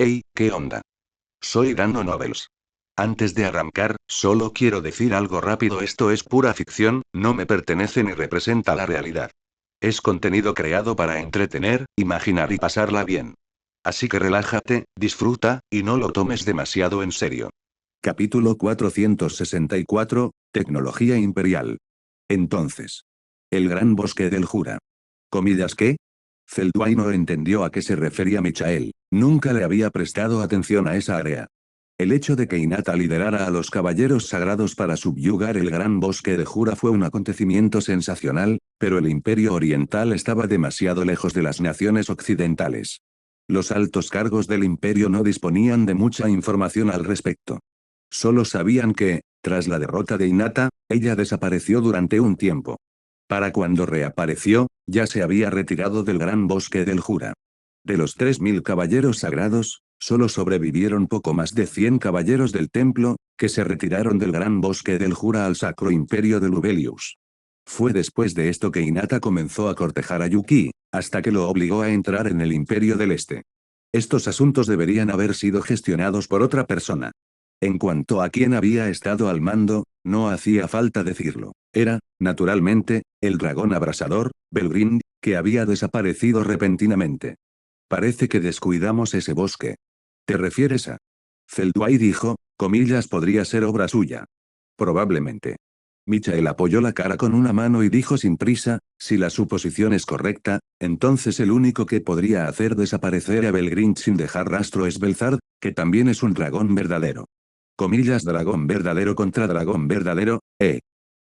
Hey, ¿qué onda? Soy Dando Novels. Antes de arrancar, solo quiero decir algo rápido: esto es pura ficción, no me pertenece ni representa la realidad. Es contenido creado para entretener, imaginar y pasarla bien. Así que relájate, disfruta, y no lo tomes demasiado en serio. Capítulo 464, Tecnología Imperial. Entonces. El gran bosque del Jura. ¿Comillas qué? Zeldway no entendió a qué se refería Michael, nunca le había prestado atención a esa área. El hecho de que Hinata liderara a los caballeros sagrados para subyugar el gran bosque de Jura fue un acontecimiento sensacional, pero el Imperio Oriental estaba demasiado lejos de las naciones occidentales. Los altos cargos del imperio no disponían de mucha información al respecto. Solo sabían que, tras la derrota de Hinata, ella desapareció durante un tiempo. Para cuando reapareció, ya se había retirado del gran bosque del Jura. De los 3000 caballeros sagrados, solo sobrevivieron poco más de 100 caballeros del templo, que se retiraron del gran bosque del Jura al Sacro Imperio de Lubelius. Fue después de esto que Hinata comenzó a cortejar a Yuki, hasta que lo obligó a entrar en el Imperio del Este. Estos asuntos deberían haber sido gestionados por otra persona. En cuanto a quién había estado al mando, no hacía falta decirlo. Era, naturalmente, el dragón abrasador, Belgrind, que había desaparecido repentinamente. Parece que descuidamos ese bosque. ¿Te refieres a? Zeldway dijo, comillas, podría ser obra suya. Probablemente. Michael apoyó la cara con una mano y dijo sin prisa, si la suposición es correcta, entonces el único que podría hacer desaparecer a Belgrind sin dejar rastro es Belzard, que también es un dragón verdadero. Comillas, dragón verdadero contra dragón verdadero,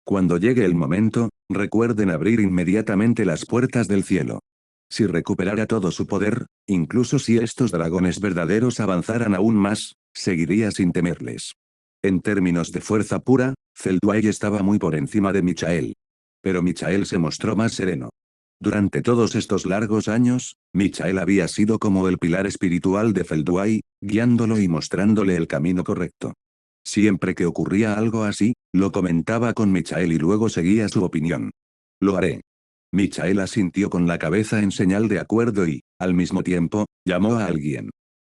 Cuando llegue el momento, recuerden abrir inmediatamente las puertas del cielo. Si recuperara todo su poder, incluso si estos dragones verdaderos avanzaran aún más, seguiría sin temerles. En términos de fuerza pura, Zeldway estaba muy por encima de Michael. Pero Michael se mostró más sereno. Durante todos estos largos años, Michael había sido como el pilar espiritual de Zeldway, guiándolo y mostrándole el camino correcto. Siempre que ocurría algo así, lo comentaba con Michael y luego seguía su opinión. Lo haré. Michael asintió con la cabeza en señal de acuerdo y, al mismo tiempo, llamó a alguien.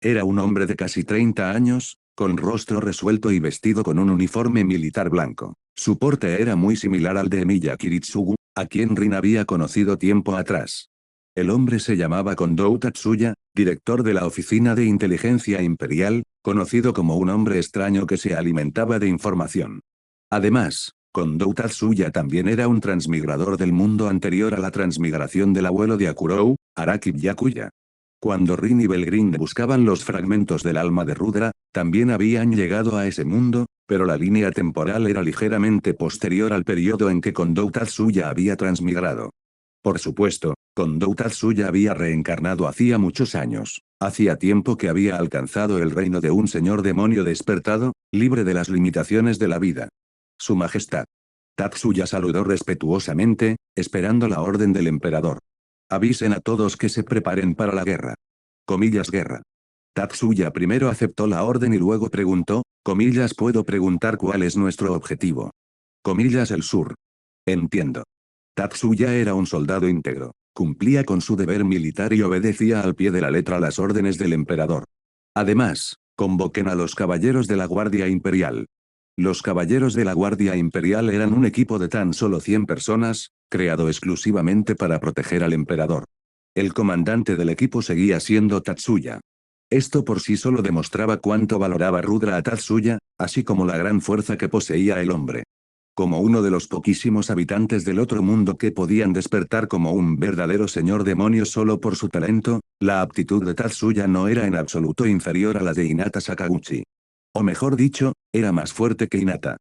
Era un hombre de casi 30 años, con rostro resuelto y vestido con un uniforme militar blanco. Su porte era muy similar al de Emiya Kiritsugu, a quien Rin había conocido tiempo atrás. El hombre se llamaba Kondou Tatsuya, director de la Oficina de Inteligencia Imperial, conocido como un hombre extraño que se alimentaba de información. Además, Kondou Tatsuya también era un transmigrador del mundo anterior a la transmigración del abuelo de Akurou, Araki Byakuya. Cuando Rin y Belgrind buscaban los fragmentos del alma de Rudra, también habían llegado a ese mundo, pero la línea temporal era ligeramente posterior al periodo en que Kondou Tatsuya había transmigrado. Por supuesto, Kondou Tatsuya había reencarnado hacía muchos años. Hacía tiempo que había alcanzado el reino de un señor demonio despertado, libre de las limitaciones de la vida. Su Majestad. Tatsuya saludó respetuosamente, esperando la orden del emperador. Avisen a todos que se preparen para la guerra. Comillas, guerra. Tatsuya primero aceptó la orden y luego preguntó, comillas, ¿puedo preguntar cuál es nuestro objetivo? Comillas, el sur. Entiendo. Tatsuya era un soldado íntegro, cumplía con su deber militar y obedecía al pie de la letra las órdenes del emperador. Además, convoquen a los caballeros de la Guardia Imperial. Los caballeros de la Guardia Imperial eran un equipo de tan solo 100 personas, creado exclusivamente para proteger al emperador. El comandante del equipo seguía siendo Tatsuya. Esto por sí solo demostraba cuánto valoraba Rudra a Tatsuya, así como la gran fuerza que poseía el hombre. Como uno de los poquísimos habitantes del otro mundo que podían despertar como un verdadero señor demonio solo por su talento, la aptitud de Tatsuya no era en absoluto inferior a la de Hinata Sakaguchi. O mejor dicho, era más fuerte que Hinata.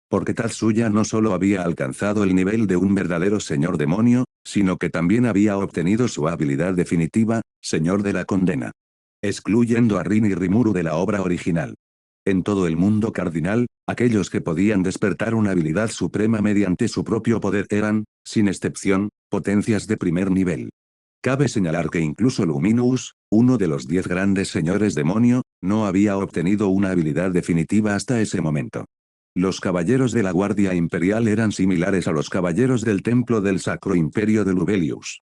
Porque Tatsuya no solo había alcanzado el nivel de un verdadero señor demonio, sino que también había obtenido su habilidad definitiva, Señor de la Condena. Excluyendo a Rin y Rimuru de la obra original. En todo el mundo cardinal, aquellos que podían despertar una habilidad suprema mediante su propio poder eran, sin excepción, potencias de primer nivel. Cabe señalar que incluso Luminous, uno de los 10 grandes señores demonio, no había obtenido una habilidad definitiva hasta ese momento. Los caballeros de la Guardia Imperial eran similares a los caballeros del Templo del Sacro Imperio de Lubelius.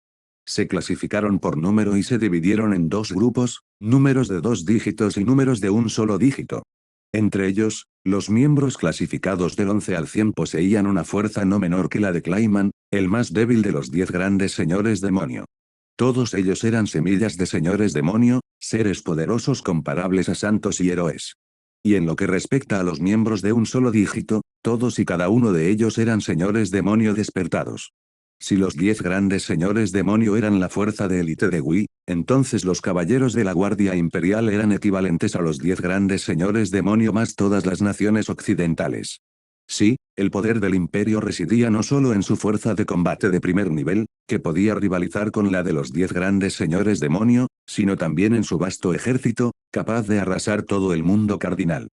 Se clasificaron por número y se dividieron en dos grupos, números de 2 dígitos y números de un solo dígito. Entre ellos, los miembros clasificados del 11 al 100 poseían una fuerza no menor que la de Clayman, el más débil de los 10 grandes señores demonio. Todos ellos eran semillas de señores demonio, seres poderosos comparables a santos y héroes. Y en lo que respecta a los miembros de un solo dígito, todos y cada uno de ellos eran señores demonio despertados. Si los 10 grandes señores demonio eran la fuerza de élite de Wii, entonces los caballeros de la Guardia Imperial eran equivalentes a los 10 grandes señores demonio más todas las naciones occidentales. Sí, el poder del imperio residía no solo en su fuerza de combate de primer nivel, que podía rivalizar con la de los 10 grandes señores demonio, sino también en su vasto ejército, capaz de arrasar todo el mundo cardinal.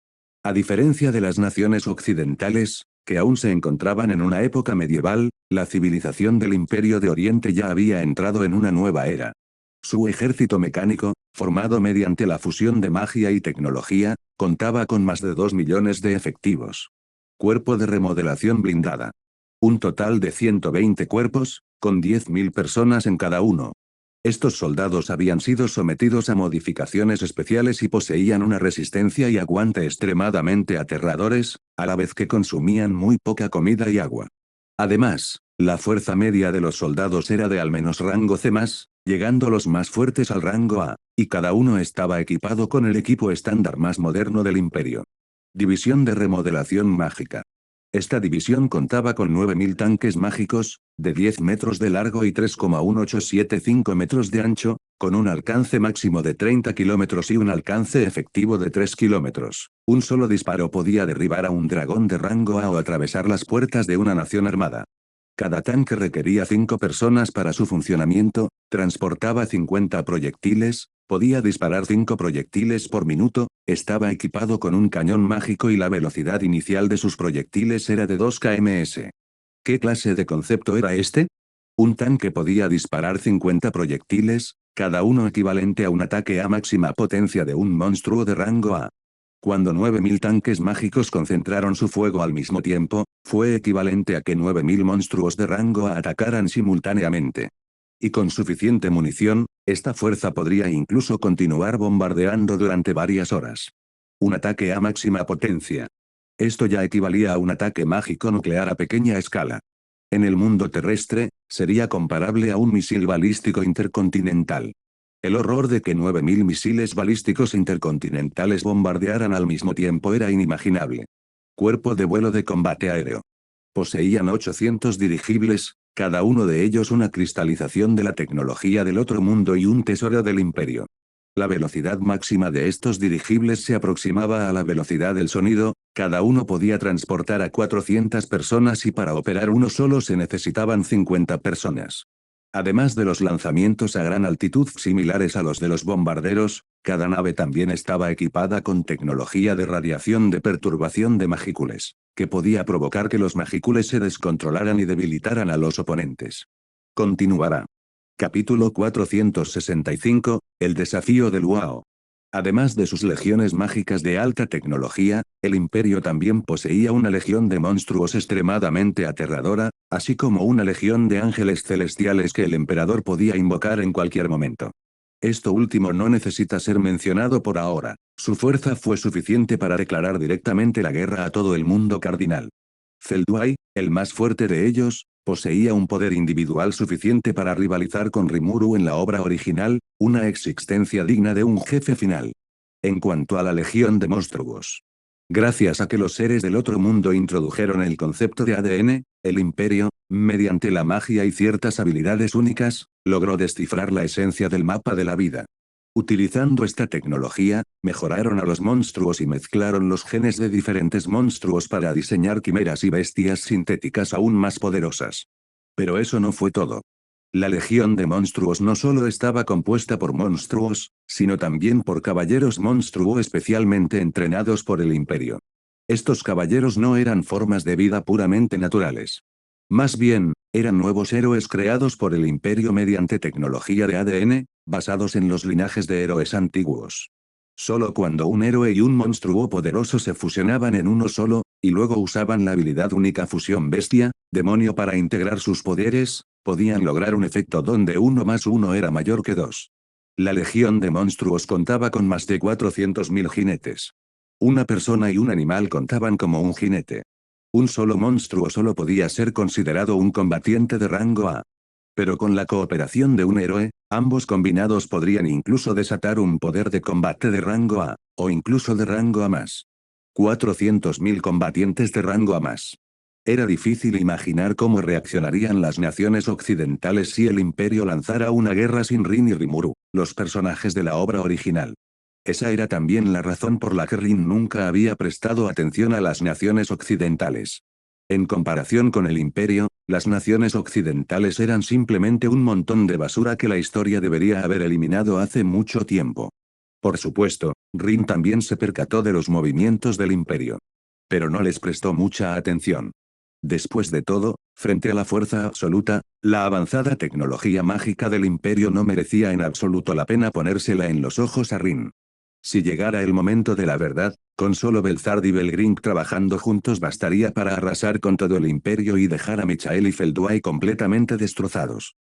A diferencia de las naciones occidentales, que aún se encontraban en una época medieval, la civilización del Imperio de Oriente ya había entrado en una nueva era. Su ejército mecánico, formado mediante la fusión de magia y tecnología, contaba con más de 2 millones de efectivos. Cuerpo de remodelación blindada. Un total de 120 cuerpos, con 10.000 personas en cada uno. Estos soldados habían sido sometidos a modificaciones especiales y poseían una resistencia y aguante extremadamente aterradores, a la vez que consumían muy poca comida y agua. Además, la fuerza media de los soldados era de al menos rango C+, llegando los más fuertes al rango A, y cada uno estaba equipado con el equipo estándar más moderno del imperio. División de remodelación mágica. Esta división contaba con 9.000 tanques mágicos, de 10 metros de largo y 3,1875 metros de ancho, con un alcance máximo de 30 kilómetros y un alcance efectivo de 3 kilómetros. Un solo disparo podía derribar a un dragón de rango A o atravesar las puertas de una nación armada. Cada tanque requería 5 personas para su funcionamiento, transportaba 50 proyectiles, podía disparar 5 proyectiles por minuto, estaba equipado con un cañón mágico y la velocidad inicial de sus proyectiles era de 2 km/s. ¿Qué clase de concepto era este? Un tanque podía disparar 50 proyectiles, cada uno equivalente a un ataque a máxima potencia de un monstruo de rango A. Cuando 9.000 tanques mágicos concentraron su fuego al mismo tiempo, fue equivalente a que 9.000 monstruos de rango A atacaran simultáneamente. Y con suficiente munición, esta fuerza podría incluso continuar bombardeando durante varias horas. Un ataque a máxima potencia. Esto ya equivalía a un ataque mágico nuclear a pequeña escala. En el mundo terrestre, sería comparable a un misil balístico intercontinental. El horror de que 9.000 misiles balísticos intercontinentales bombardearan al mismo tiempo era inimaginable. Cuerpo de vuelo de combate aéreo. Poseían 800 dirigibles, cada uno de ellos una cristalización de la tecnología del otro mundo y un tesoro del imperio. La velocidad máxima de estos dirigibles se aproximaba a la velocidad del sonido, cada uno podía transportar a 400 personas y para operar uno solo se necesitaban 50 personas. Además de los lanzamientos a gran altitud similares a los de los bombarderos, cada nave también estaba equipada con tecnología de radiación de perturbación de magícules, que podía provocar que los magícules se descontrolaran y debilitaran a los oponentes. Continuará. Capítulo 465, El desafío del Wao. Además de sus legiones mágicas de alta tecnología, el imperio también poseía una legión de monstruos extremadamente aterradora, así como una legión de ángeles celestiales que el emperador podía invocar en cualquier momento. Esto último no necesita ser mencionado por ahora, su fuerza fue suficiente para declarar directamente la guerra a todo el mundo cardinal. Zelduai, el más fuerte de ellos, poseía un poder individual suficiente para rivalizar con Rimuru en la obra original, una existencia digna de un jefe final. En cuanto a la legión de monstruos. Gracias a que los seres del otro mundo introdujeron el concepto de ADN, el imperio, mediante la magia y ciertas habilidades únicas, logró descifrar la esencia del mapa de la vida. Utilizando esta tecnología, mejoraron a los monstruos y mezclaron los genes de diferentes monstruos para diseñar quimeras y bestias sintéticas aún más poderosas. Pero eso no fue todo. La legión de monstruos no solo estaba compuesta por monstruos, sino también por caballeros monstruo especialmente entrenados por el imperio. Estos caballeros no eran formas de vida puramente naturales. Más bien, eran nuevos héroes creados por el imperio mediante tecnología de ADN, basados en los linajes de héroes antiguos. Solo cuando un héroe y un monstruo poderoso se fusionaban en uno solo, y luego usaban la habilidad única fusión bestia, demonio para integrar sus poderes, Podían lograr un efecto donde 1 más 1 era mayor que 2. La legión de monstruos contaba con más de 400.000 jinetes. Una persona y un animal contaban como un jinete. Un solo monstruo solo podía ser considerado un combatiente de rango A. Pero con la cooperación de un héroe, ambos combinados podrían incluso desatar un poder de combate de rango A, o incluso de rango A más. 400.000 combatientes de rango A más. Era difícil imaginar cómo reaccionarían las naciones occidentales si el imperio lanzara una guerra sin Rin y Rimuru, los personajes de la obra original. Esa era también la razón por la que Rin nunca había prestado atención a las naciones occidentales. En comparación con el imperio, las naciones occidentales eran simplemente un montón de basura que la historia debería haber eliminado hace mucho tiempo. Por supuesto, Rin también se percató de los movimientos del imperio. Pero no les prestó mucha atención. Después de todo, frente a la fuerza absoluta, la avanzada tecnología mágica del imperio no merecía en absoluto la pena ponérsela en los ojos a Rin. Si llegara el momento de la verdad, con solo Belzard y Belgrink trabajando juntos bastaría para arrasar con todo el imperio y dejar a Michael y Feldway completamente destrozados.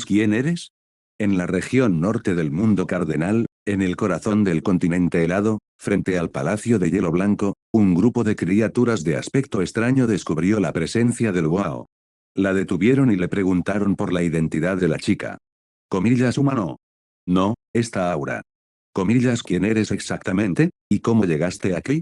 ¿Quién eres? En la región norte del mundo cardenal, en el corazón del continente helado, frente al palacio de hielo blanco, un grupo de criaturas de aspecto extraño descubrió la presencia del Wao. La detuvieron y le preguntaron por la identidad de la chica. Humano. No, esta aura. ¿Quién eres exactamente, y cómo llegaste aquí?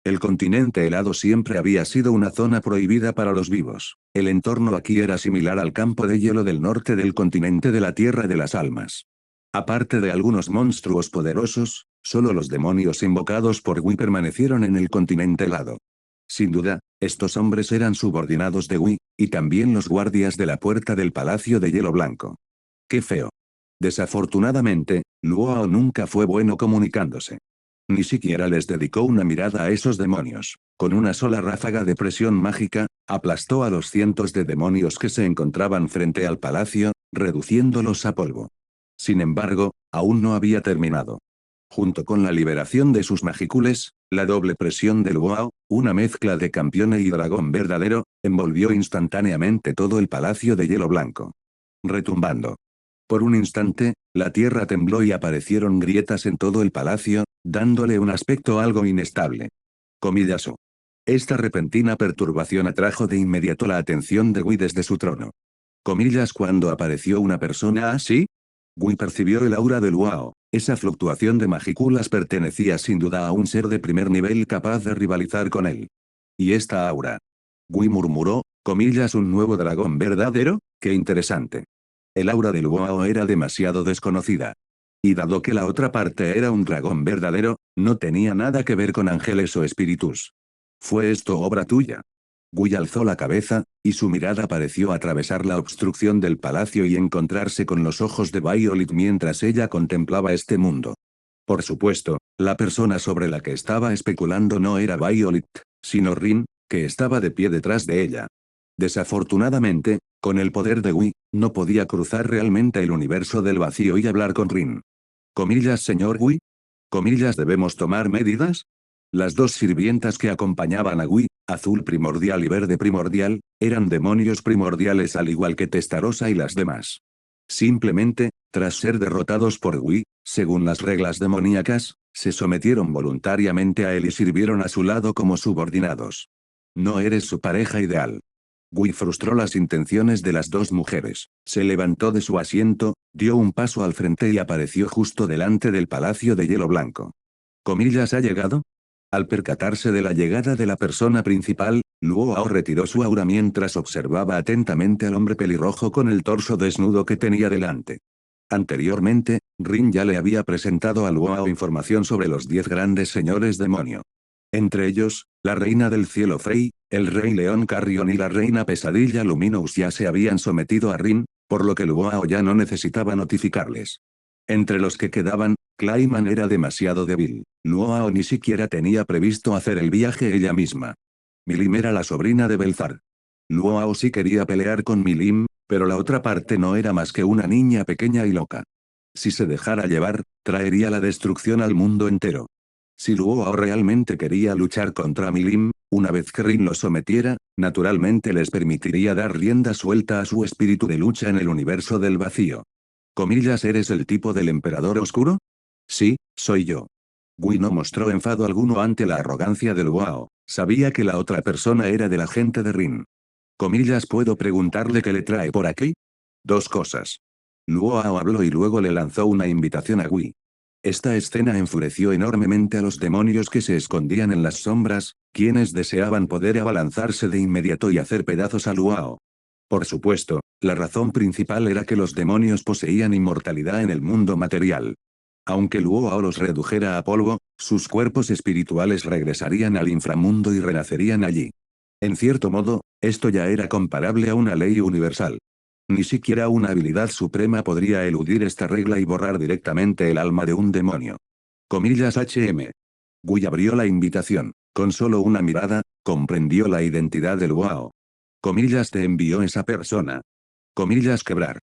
El continente helado siempre había sido una zona prohibida para los vivos. El entorno aquí era similar al campo de hielo del norte del continente de la Tierra de las Almas. Aparte de algunos monstruos poderosos, solo los demonios invocados por Wi permanecieron en el continente helado. Sin duda, estos hombres eran subordinados de Wi, y también los guardias de la puerta del Palacio de Hielo Blanco. ¡Qué feo! Desafortunadamente, Luo nunca fue bueno comunicándose. Ni siquiera les dedicó una mirada a esos demonios. Con una sola ráfaga de presión mágica, aplastó a los cientos de demonios que se encontraban frente al palacio, reduciéndolos a polvo. Sin embargo, aún no había terminado. Junto con la liberación de sus magicules, la doble presión del Luo, una mezcla de campeón y dragón verdadero, envolvió instantáneamente todo el palacio de hielo blanco. Retumbando. Por un instante, la tierra tembló y aparecieron grietas en todo el palacio, dándole un aspecto algo inestable. Comillaso. Esta repentina perturbación atrajo de inmediato la atención de Wi desde su trono. Cuando apareció una persona así. Wi percibió el aura del Wao. Esa fluctuación de magiculas pertenecía sin duda a un ser de primer nivel capaz de rivalizar con él. ¿Y esta aura? Wi murmuró, un nuevo dragón verdadero, qué interesante. El aura del Wao era demasiado desconocida. Y dado que la otra parte era un dragón verdadero, no tenía nada que ver con ángeles o espíritus. ¿Fue esto obra tuya? Wi alzó la cabeza, y su mirada pareció atravesar la obstrucción del palacio y encontrarse con los ojos de Violet mientras ella contemplaba este mundo. Por supuesto, la persona sobre la que estaba especulando no era Violet, sino Rin, que estaba de pie detrás de ella. Desafortunadamente, con el poder de Wi, no podía cruzar realmente el universo del vacío y hablar con Rin. Señor Wi. ¿Debemos tomar medidas? Las dos sirvientas que acompañaban a Wi, azul primordial y verde primordial, eran demonios primordiales al igual que Testarossa y las demás. Simplemente, tras ser derrotados por Wi, según las reglas demoníacas, se sometieron voluntariamente a él y sirvieron a su lado como subordinados. No eres su pareja ideal. Wi frustró las intenciones de las dos mujeres, se levantó de su asiento, dio un paso al frente y apareció justo delante del palacio de hielo blanco. ¿Ha llegado? Al percatarse de la llegada de la persona principal, Luo retiró su aura mientras observaba atentamente al hombre pelirrojo con el torso desnudo que tenía delante. Anteriormente, Rin ya le había presentado a Luo información sobre los 10 grandes señores demonio. Entre ellos, la reina del cielo Frey, el rey león Carrion y la reina pesadilla Luminous ya se habían sometido a Rin, por lo que Luo ya no necesitaba notificarles. Entre los que quedaban, Clayman era demasiado débil. Luo ni siquiera tenía previsto hacer el viaje ella misma. Milim era la sobrina de Belzar. Luo sí quería pelear con Milim, pero la otra parte no era más que una niña pequeña y loca. Si se dejara llevar, traería la destrucción al mundo entero. Si Luo realmente quería luchar contra Milim, Una vez que Rin los sometiera, naturalmente les permitiría dar rienda suelta a su espíritu de lucha en el universo del vacío. Comillas, ¿eres el tipo del emperador oscuro? Sí, soy yo. Gui no mostró enfado alguno ante la arrogancia del Luao, sabía que la otra persona era de la gente de Rin. Comillas, ¿puedo preguntarle qué le trae por aquí? Dos cosas. Luao habló y luego le lanzó una invitación a Gui. Esta escena enfureció enormemente a los demonios que se escondían en las sombras, quienes deseaban poder abalanzarse de inmediato y hacer pedazos a Luao. Por supuesto, la razón principal era que los demonios poseían inmortalidad en el mundo material. Aunque Luao los redujera a polvo, sus cuerpos espirituales regresarían al inframundo y renacerían allí. En cierto modo, esto ya era comparable a una ley universal. Ni siquiera una habilidad suprema podría eludir esta regla y borrar directamente el alma de un demonio. Comillas HM. Gui abrió la invitación. Con solo una mirada, comprendió la identidad del Luao. Comillas, te envió esa persona. Comillas, quebrar.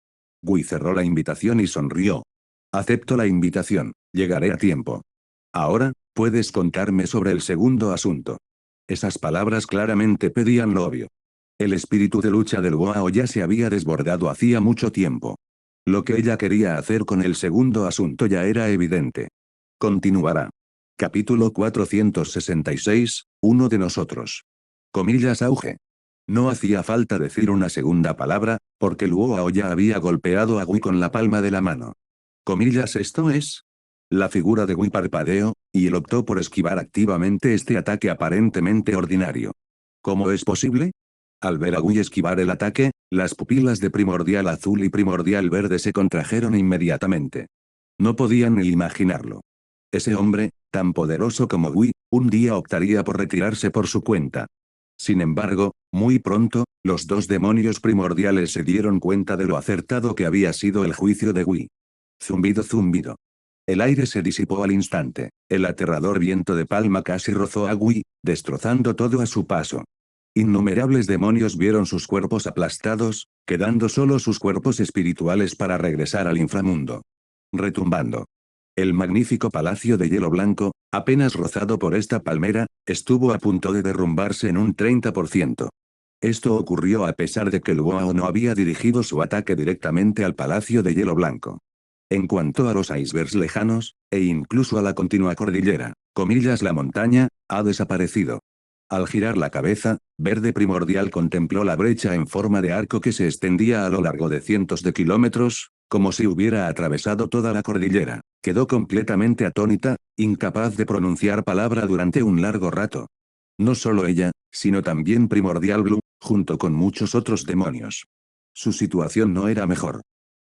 Gui cerró la invitación y sonrió. Acepto la invitación, llegaré a tiempo. Ahora, puedes contarme sobre el segundo asunto. Esas palabras claramente pedían lo obvio. El espíritu de lucha del Boao ya se había desbordado hacía mucho tiempo. Lo que ella quería hacer con el segundo asunto ya era evidente. Continuará. Capítulo 466, uno de nosotros. Comillas auge. No hacía falta decir una segunda palabra, porque Luo ya había golpeado a Gui con la palma de la mano. Comillas, esto es. La figura de Gui parpadeó, y él optó por esquivar activamente este ataque aparentemente ordinario. ¿Cómo es posible? Al ver a Gui esquivar el ataque, las pupilas de Primordial Azul y Primordial Verde se contrajeron inmediatamente. No podían ni imaginarlo. Ese hombre, tan poderoso como Gui, un día optaría por retirarse por su cuenta. Sin embargo, muy pronto, los dos demonios primordiales se dieron cuenta de lo acertado que había sido el juicio de Gui. Zumbido, zumbido. El aire se disipó al instante, el aterrador viento de palma casi rozó a Gui, destrozando todo a su paso. Innumerables demonios vieron sus cuerpos aplastados, quedando solo sus cuerpos espirituales para regresar al inframundo. Retumbando. El magnífico palacio de hielo blanco, apenas rozado por esta palmera, estuvo a punto de derrumbarse en un 30%. Esto ocurrió a pesar de que Luo no había dirigido su ataque directamente al palacio de hielo blanco. En cuanto a los icebergs lejanos, e incluso a la continua cordillera, comillas la montaña, ha desaparecido. Al girar la cabeza, Verde Primordial contempló la brecha en forma de arco que se extendía a lo largo de cientos de kilómetros, como si hubiera atravesado toda la cordillera. Quedó completamente atónita, incapaz de pronunciar palabra durante un largo rato. No solo ella, sino también Primordial Blue, junto con muchos otros demonios. Su situación no era mejor.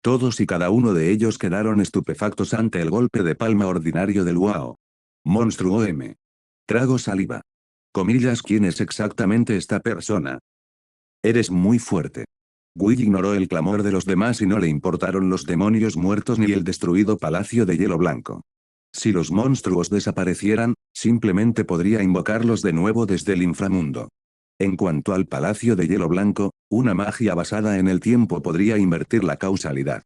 Todos y cada uno de ellos quedaron estupefactos ante el golpe de palma ordinario del Luao. Monstruo M. Trago saliva. Comillas, ¿quién es exactamente esta persona? Eres muy fuerte. Gui ignoró el clamor de los demás y no le importaron los demonios muertos ni el destruido palacio de hielo blanco. Si los monstruos desaparecieran, simplemente podría invocarlos de nuevo desde el inframundo. En cuanto al palacio de hielo blanco, una magia basada en el tiempo podría invertir la causalidad.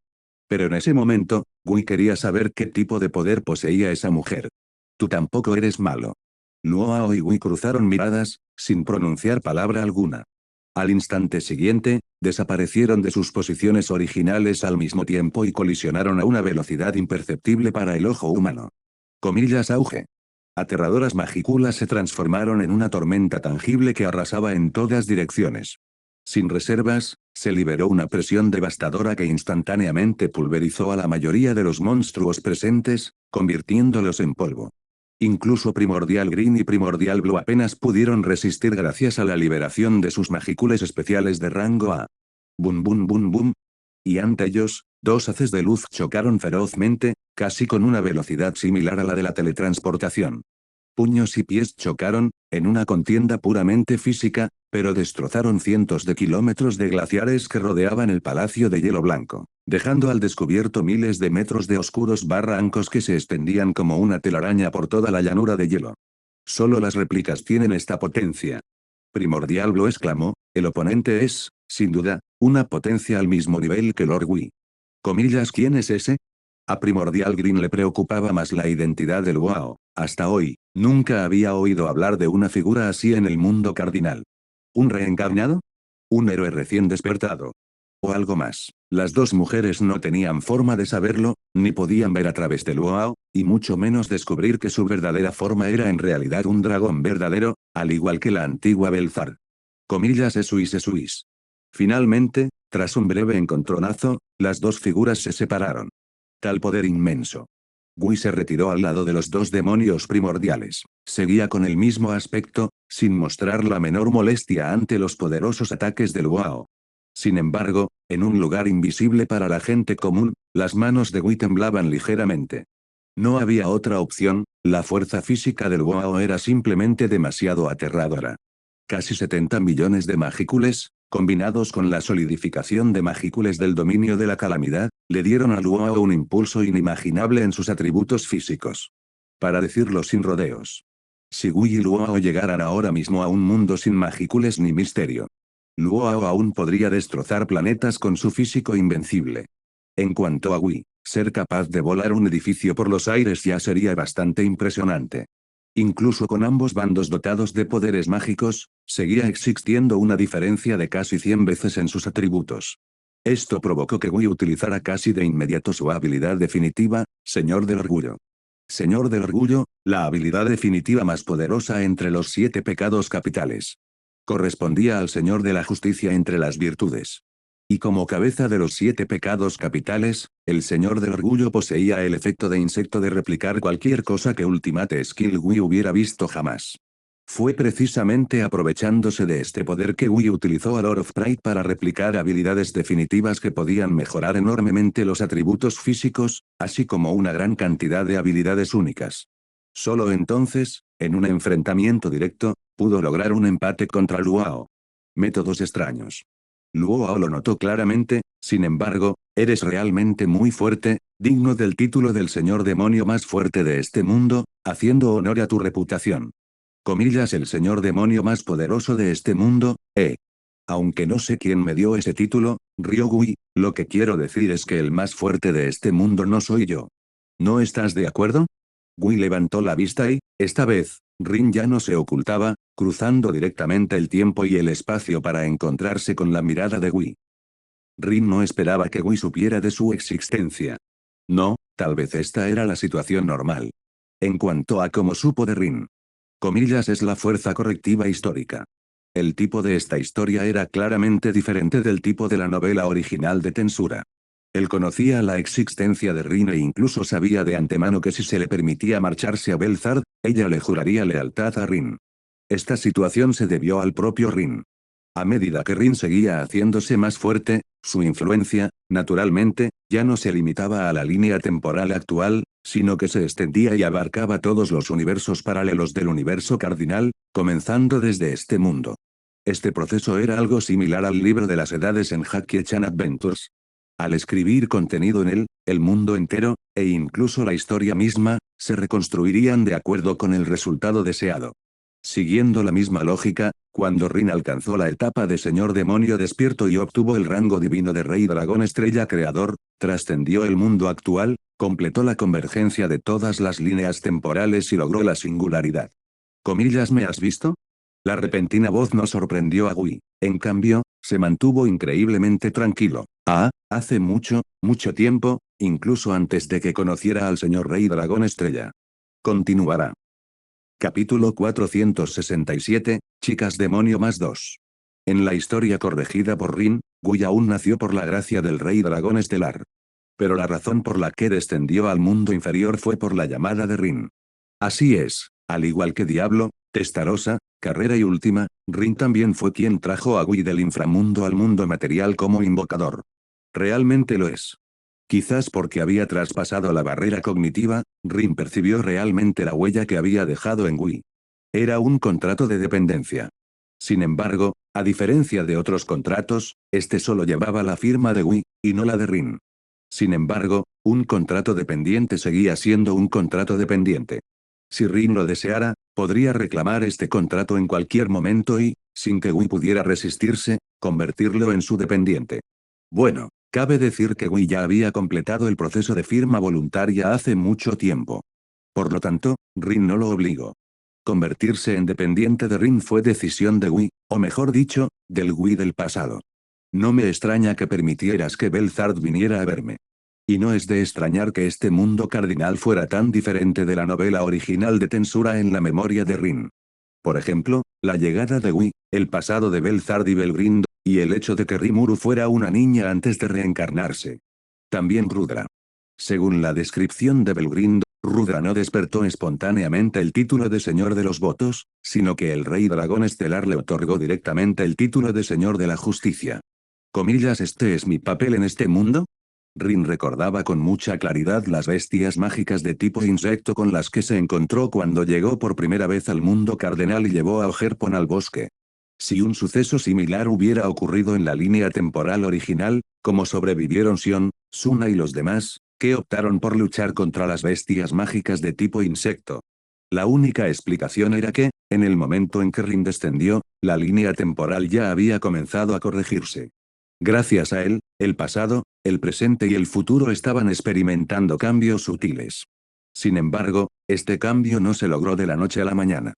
Pero en ese momento, Gui quería saber qué tipo de poder poseía esa mujer. Tú tampoco eres malo. Luo y Gui cruzaron miradas, sin pronunciar palabra alguna. Al instante siguiente, desaparecieron de sus posiciones originales al mismo tiempo y colisionaron a una velocidad imperceptible para el ojo humano. Comillas auge. Aterradoras magículas se transformaron en una tormenta tangible que arrasaba en todas direcciones. Sin reservas, se liberó una presión devastadora que instantáneamente pulverizó a la mayoría de los monstruos presentes, convirtiéndolos en polvo. Incluso Primordial Green y Primordial Blue apenas pudieron resistir gracias a la liberación de sus magicules especiales de rango A. Bum bum bum bum. Y ante ellos, dos haces de luz chocaron ferozmente, casi con una velocidad similar a la de la teletransportación. Puños y pies chocaron, en una contienda puramente física, pero destrozaron cientos de kilómetros de glaciares que rodeaban el palacio de hielo blanco, dejando al descubierto miles de metros de oscuros barrancos que se extendían como una telaraña por toda la llanura de hielo. Solo las réplicas tienen esta potencia. Primordial Blue exclamó, el oponente es, sin duda, una potencia al mismo nivel que Lord Wii. Comillas, ¿quién es ese? A Primordial Green le preocupaba más la identidad del Wao, hasta hoy, Nunca había oído hablar de una figura así en el mundo cardinal. ¿Un reencarnado? ¿Un héroe recién despertado? ¿O algo más? Las dos mujeres no tenían forma de saberlo, ni podían ver a través de Luao, y mucho menos descubrir que su verdadera forma era en realidad un dragón verdadero, al igual que la antigua Belzar. Comillas Esuis. Finalmente, tras un breve encontronazo, las dos figuras se separaron. Tal poder inmenso. Gui se retiró al lado de los dos demonios primordiales. Seguía con el mismo aspecto, sin mostrar la menor molestia ante los poderosos ataques del Wao. Sin embargo, en un lugar invisible para la gente común, las manos de Gui temblaban ligeramente. No había otra opción, la fuerza física del Wao era simplemente demasiado aterradora. Casi 70 millones de magícules, combinados con la solidificación de magícules del dominio de la calamidad, le dieron a Luo un impulso inimaginable en sus atributos físicos. Para decirlo sin rodeos. Si Gui y Luo llegaran ahora mismo a un mundo sin magícules ni misterio, Luo aún podría destrozar planetas con su físico invencible. En cuanto a Gui, ser capaz de volar un edificio por los aires ya sería bastante impresionante. Incluso con ambos bandos dotados de poderes mágicos, seguía existiendo una diferencia de casi 100 veces en sus atributos. Esto provocó que Gui utilizara casi de inmediato su habilidad definitiva, Señor del Orgullo. Señor del Orgullo, la habilidad definitiva más poderosa entre los 7 pecados capitales. Correspondía al Señor de la Justicia entre las virtudes. Y como cabeza de los 7 pecados capitales, el Señor del Orgullo poseía el efecto de insecto de replicar cualquier cosa que Ultimate Skill Gui hubiera visto jamás. Fue precisamente aprovechándose de este poder que Gui utilizó a Lord of Pride para replicar habilidades definitivas que podían mejorar enormemente los atributos físicos, así como una gran cantidad de habilidades únicas. Solo entonces, en un enfrentamiento directo, pudo lograr un empate contra Luao. Métodos extraños. Luo lo notó claramente, sin embargo, eres realmente muy fuerte, digno del título del señor demonio más fuerte de este mundo, haciendo honor a tu reputación. Comillas el señor demonio más poderoso de este mundo, Aunque no sé quién me dio ese título, Ryogui, lo que quiero decir es que el más fuerte de este mundo no soy yo. ¿No estás de acuerdo? Gui levantó la vista y, esta vez, Rin ya no se ocultaba, cruzando directamente el tiempo y el espacio para encontrarse con la mirada de Gui. Rin no esperaba que Gui supiera de su existencia. No, tal vez esta era la situación normal. En cuanto a cómo supo de Rin. Comillas es la fuerza correctiva histórica. El tipo de esta historia era claramente diferente del tipo de la novela original de Tensura. Él conocía la existencia de Rin e incluso sabía de antemano que si se le permitía marcharse a Belzard, ella le juraría lealtad a Rin. Esta situación se debió al propio Rin. A medida que Rin seguía haciéndose más fuerte, su influencia, naturalmente, ya no se limitaba a la línea temporal actual, sino que se extendía y abarcaba todos los universos paralelos del universo cardinal, comenzando desde este mundo. Este proceso era algo similar al libro de las edades en Jackie-chan Adventures. Al escribir contenido en él, el mundo entero, e incluso la historia misma, se reconstruirían de acuerdo con el resultado deseado. Siguiendo la misma lógica, cuando Rin alcanzó la etapa de Señor Demonio despierto y obtuvo el rango divino de Rey Dragón Estrella Creador, trascendió el mundo actual, completó la convergencia de todas las líneas temporales y logró la singularidad. Comillas ¿me has visto? La repentina voz no sorprendió a Gui, en cambio, se mantuvo increíblemente tranquilo. Hace mucho, mucho tiempo, incluso antes de que conociera al señor Rey Dragón Estrella. Continuará. Capítulo 467, Chicas Demonio más 2. En la historia corregida por Rin, Gui aún nació por la gracia del Rey Dragón Estelar. Pero la razón por la que descendió al mundo inferior fue por la llamada de Rin. Así es, al igual que Diablo, Testarosa, Carrera y Última, Rin también fue quien trajo a Gui del inframundo al mundo material como invocador. Realmente lo es. Quizás porque había traspasado la barrera cognitiva, Rin percibió realmente la huella que había dejado en Gui. Era un contrato de dependencia. Sin embargo, a diferencia de otros contratos, este solo llevaba la firma de Gui, y no la de Rin. Sin embargo, un contrato dependiente seguía siendo un contrato dependiente. Si Rin lo deseara, podría reclamar este contrato en cualquier momento y, sin que Gui pudiera resistirse, convertirlo en su dependiente. Bueno, cabe decir que Gui ya había completado el proceso de firma voluntaria hace mucho tiempo. Por lo tanto, Rin no lo obligó. Convertirse en dependiente de Rin fue decisión de Wii, o mejor dicho, del Wii del pasado. No me extraña que permitieras que Belzard viniera a verme. Y no es de extrañar que este mundo cardinal fuera tan diferente de la novela original de Tensura en la memoria de Rin. Por ejemplo, la llegada de Wii, el pasado de Belzard y Belgrind, y el hecho de que Rimuru fuera una niña antes de reencarnarse. También Rudra. Según la descripción de Belgrind, Rudra no despertó espontáneamente el título de Señor de los Votos, sino que el Rey Dragón Estelar le otorgó directamente el título de Señor de la Justicia. Comillas, ¿este es mi papel en este mundo? Rin recordaba con mucha claridad las bestias mágicas de tipo insecto con las que se encontró cuando llegó por primera vez al mundo cardenal y llevó a Ogerpon al bosque. Si un suceso similar hubiera ocurrido en la línea temporal original, como sobrevivieron Sion, Suna y los demás, que optaron por luchar contra las bestias mágicas de tipo insecto. La única explicación era que, en el momento en que Rin descendió, la línea temporal ya había comenzado a corregirse. Gracias a él, el pasado, el presente y el futuro estaban experimentando cambios sutiles. Sin embargo, este cambio no se logró de la noche a la mañana.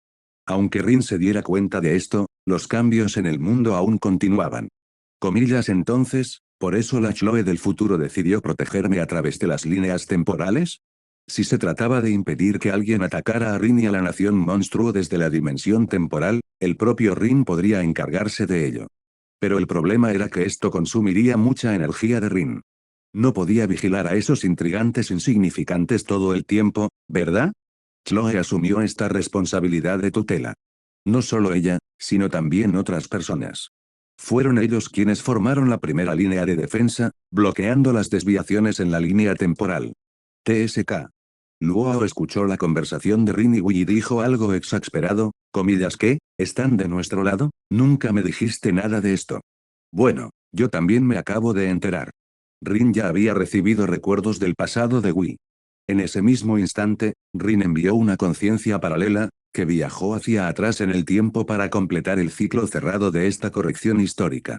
Aunque Rin se diera cuenta de esto, los cambios en el mundo aún continuaban. Comillas entonces, ¿por eso la Chloe del futuro decidió protegerme a través de las líneas temporales? Si se trataba de impedir que alguien atacara a Rin y a la nación monstruo desde la dimensión temporal, el propio Rin podría encargarse de ello. Pero el problema era que esto consumiría mucha energía de Rin. No podía vigilar a esos intrigantes insignificantes todo el tiempo, ¿verdad? Chloe asumió esta responsabilidad de tutela. No solo ella, sino también otras personas. Fueron ellos quienes formaron la primera línea de defensa, bloqueando las desviaciones en la línea temporal. TSK. Luo escuchó la conversación de Rin y Wii y dijo algo exasperado, comillas, ¿qué? ¿Están de nuestro lado? Nunca me dijiste nada de esto. Bueno, yo también me acabo de enterar. Rin ya había recibido recuerdos del pasado de Wii. En ese mismo instante, Rin envió una conciencia paralela, que viajó hacia atrás en el tiempo para completar el ciclo cerrado de esta corrección histórica.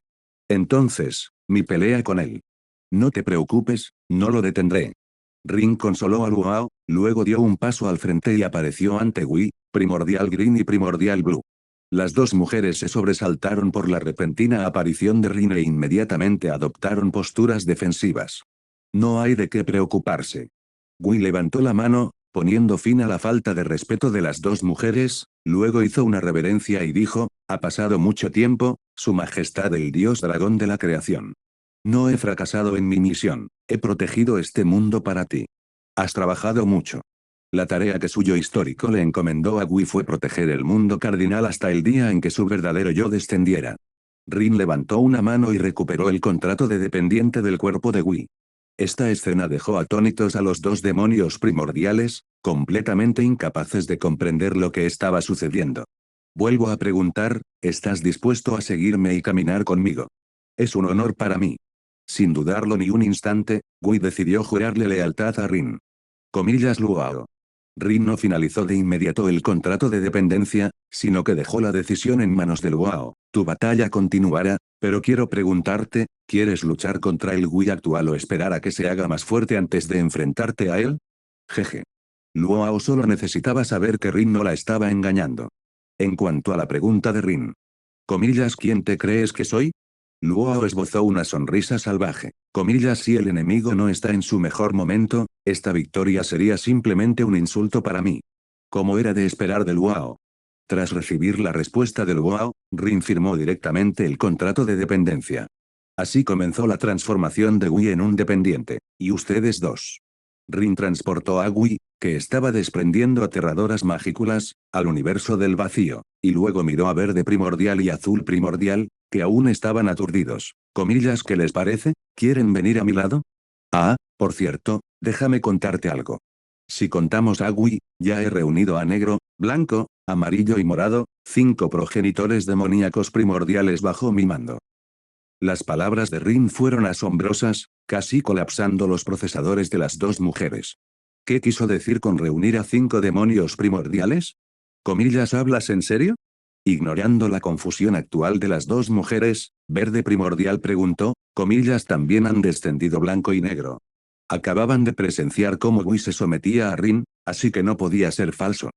Entonces, mi pelea con él. No te preocupes, no lo detendré. Rin consoló a Luao, luego dio un paso al frente y apareció ante Wii, Primordial Green y Primordial Blue. Las dos mujeres se sobresaltaron por la repentina aparición de Rin e inmediatamente adoptaron posturas defensivas. No hay de qué preocuparse. Wii levantó la mano, poniendo fin a la falta de respeto de las dos mujeres, luego hizo una reverencia y dijo, ha pasado mucho tiempo, Su Majestad el Dios Dragón de la Creación. No he fracasado en mi misión, he protegido este mundo para ti. Has trabajado mucho. La tarea que suyo histórico le encomendó a Wii fue proteger el mundo cardinal hasta el día en que su verdadero yo descendiera. Rin levantó una mano y recuperó el contrato de dependiente del cuerpo de Wii. Esta escena dejó atónitos a los dos demonios primordiales, completamente incapaces de comprender lo que estaba sucediendo. Vuelvo a preguntar, ¿estás dispuesto a seguirme y caminar conmigo? Es un honor para mí. Sin dudarlo ni un instante, Wii decidió jurarle lealtad a Rin. Comillas Luao. Rin no finalizó de inmediato el contrato de dependencia, sino que dejó la decisión en manos de Luao. Tu batalla continuará, pero quiero preguntarte, ¿quieres luchar contra el Wii actual o esperar a que se haga más fuerte antes de enfrentarte a él? Jeje. Luao solo necesitaba saber que Rin no la estaba engañando. En cuanto a la pregunta de Rin. Comillas, ¿quién te crees que soy? Luo esbozó una sonrisa salvaje. Comillas, si el enemigo no está en su mejor momento, esta victoria sería simplemente un insulto para mí. Como era de esperar de Luo. Tras recibir la respuesta de Luo, Rin firmó directamente el contrato de dependencia. Así comenzó la transformación de Wii en un dependiente, y ustedes dos. Rin transportó a Wii, que estaba desprendiendo aterradoras magículas, al universo del vacío, y luego miró a Verde Primordial y Azul Primordial, que aún estaban aturdidos. Comillas, ¿qué les parece? ¿Quieren venir a mi lado? Ah, por cierto, déjame contarte algo. Si contamos a Wii, ya he reunido a negro, blanco, amarillo y morado, 5 progenitores demoníacos primordiales bajo mi mando. Las palabras de Rin fueron asombrosas, casi colapsando los procesadores de las dos mujeres. ¿Qué quiso decir con reunir a 5 demonios primordiales? Comillas, ¿hablas en serio? Ignorando la confusión actual de las dos mujeres, Verde Primordial preguntó, comillas, también han descendido blanco y negro. Acababan de presenciar cómo Wii se sometía a Rin, así que no podía ser falso.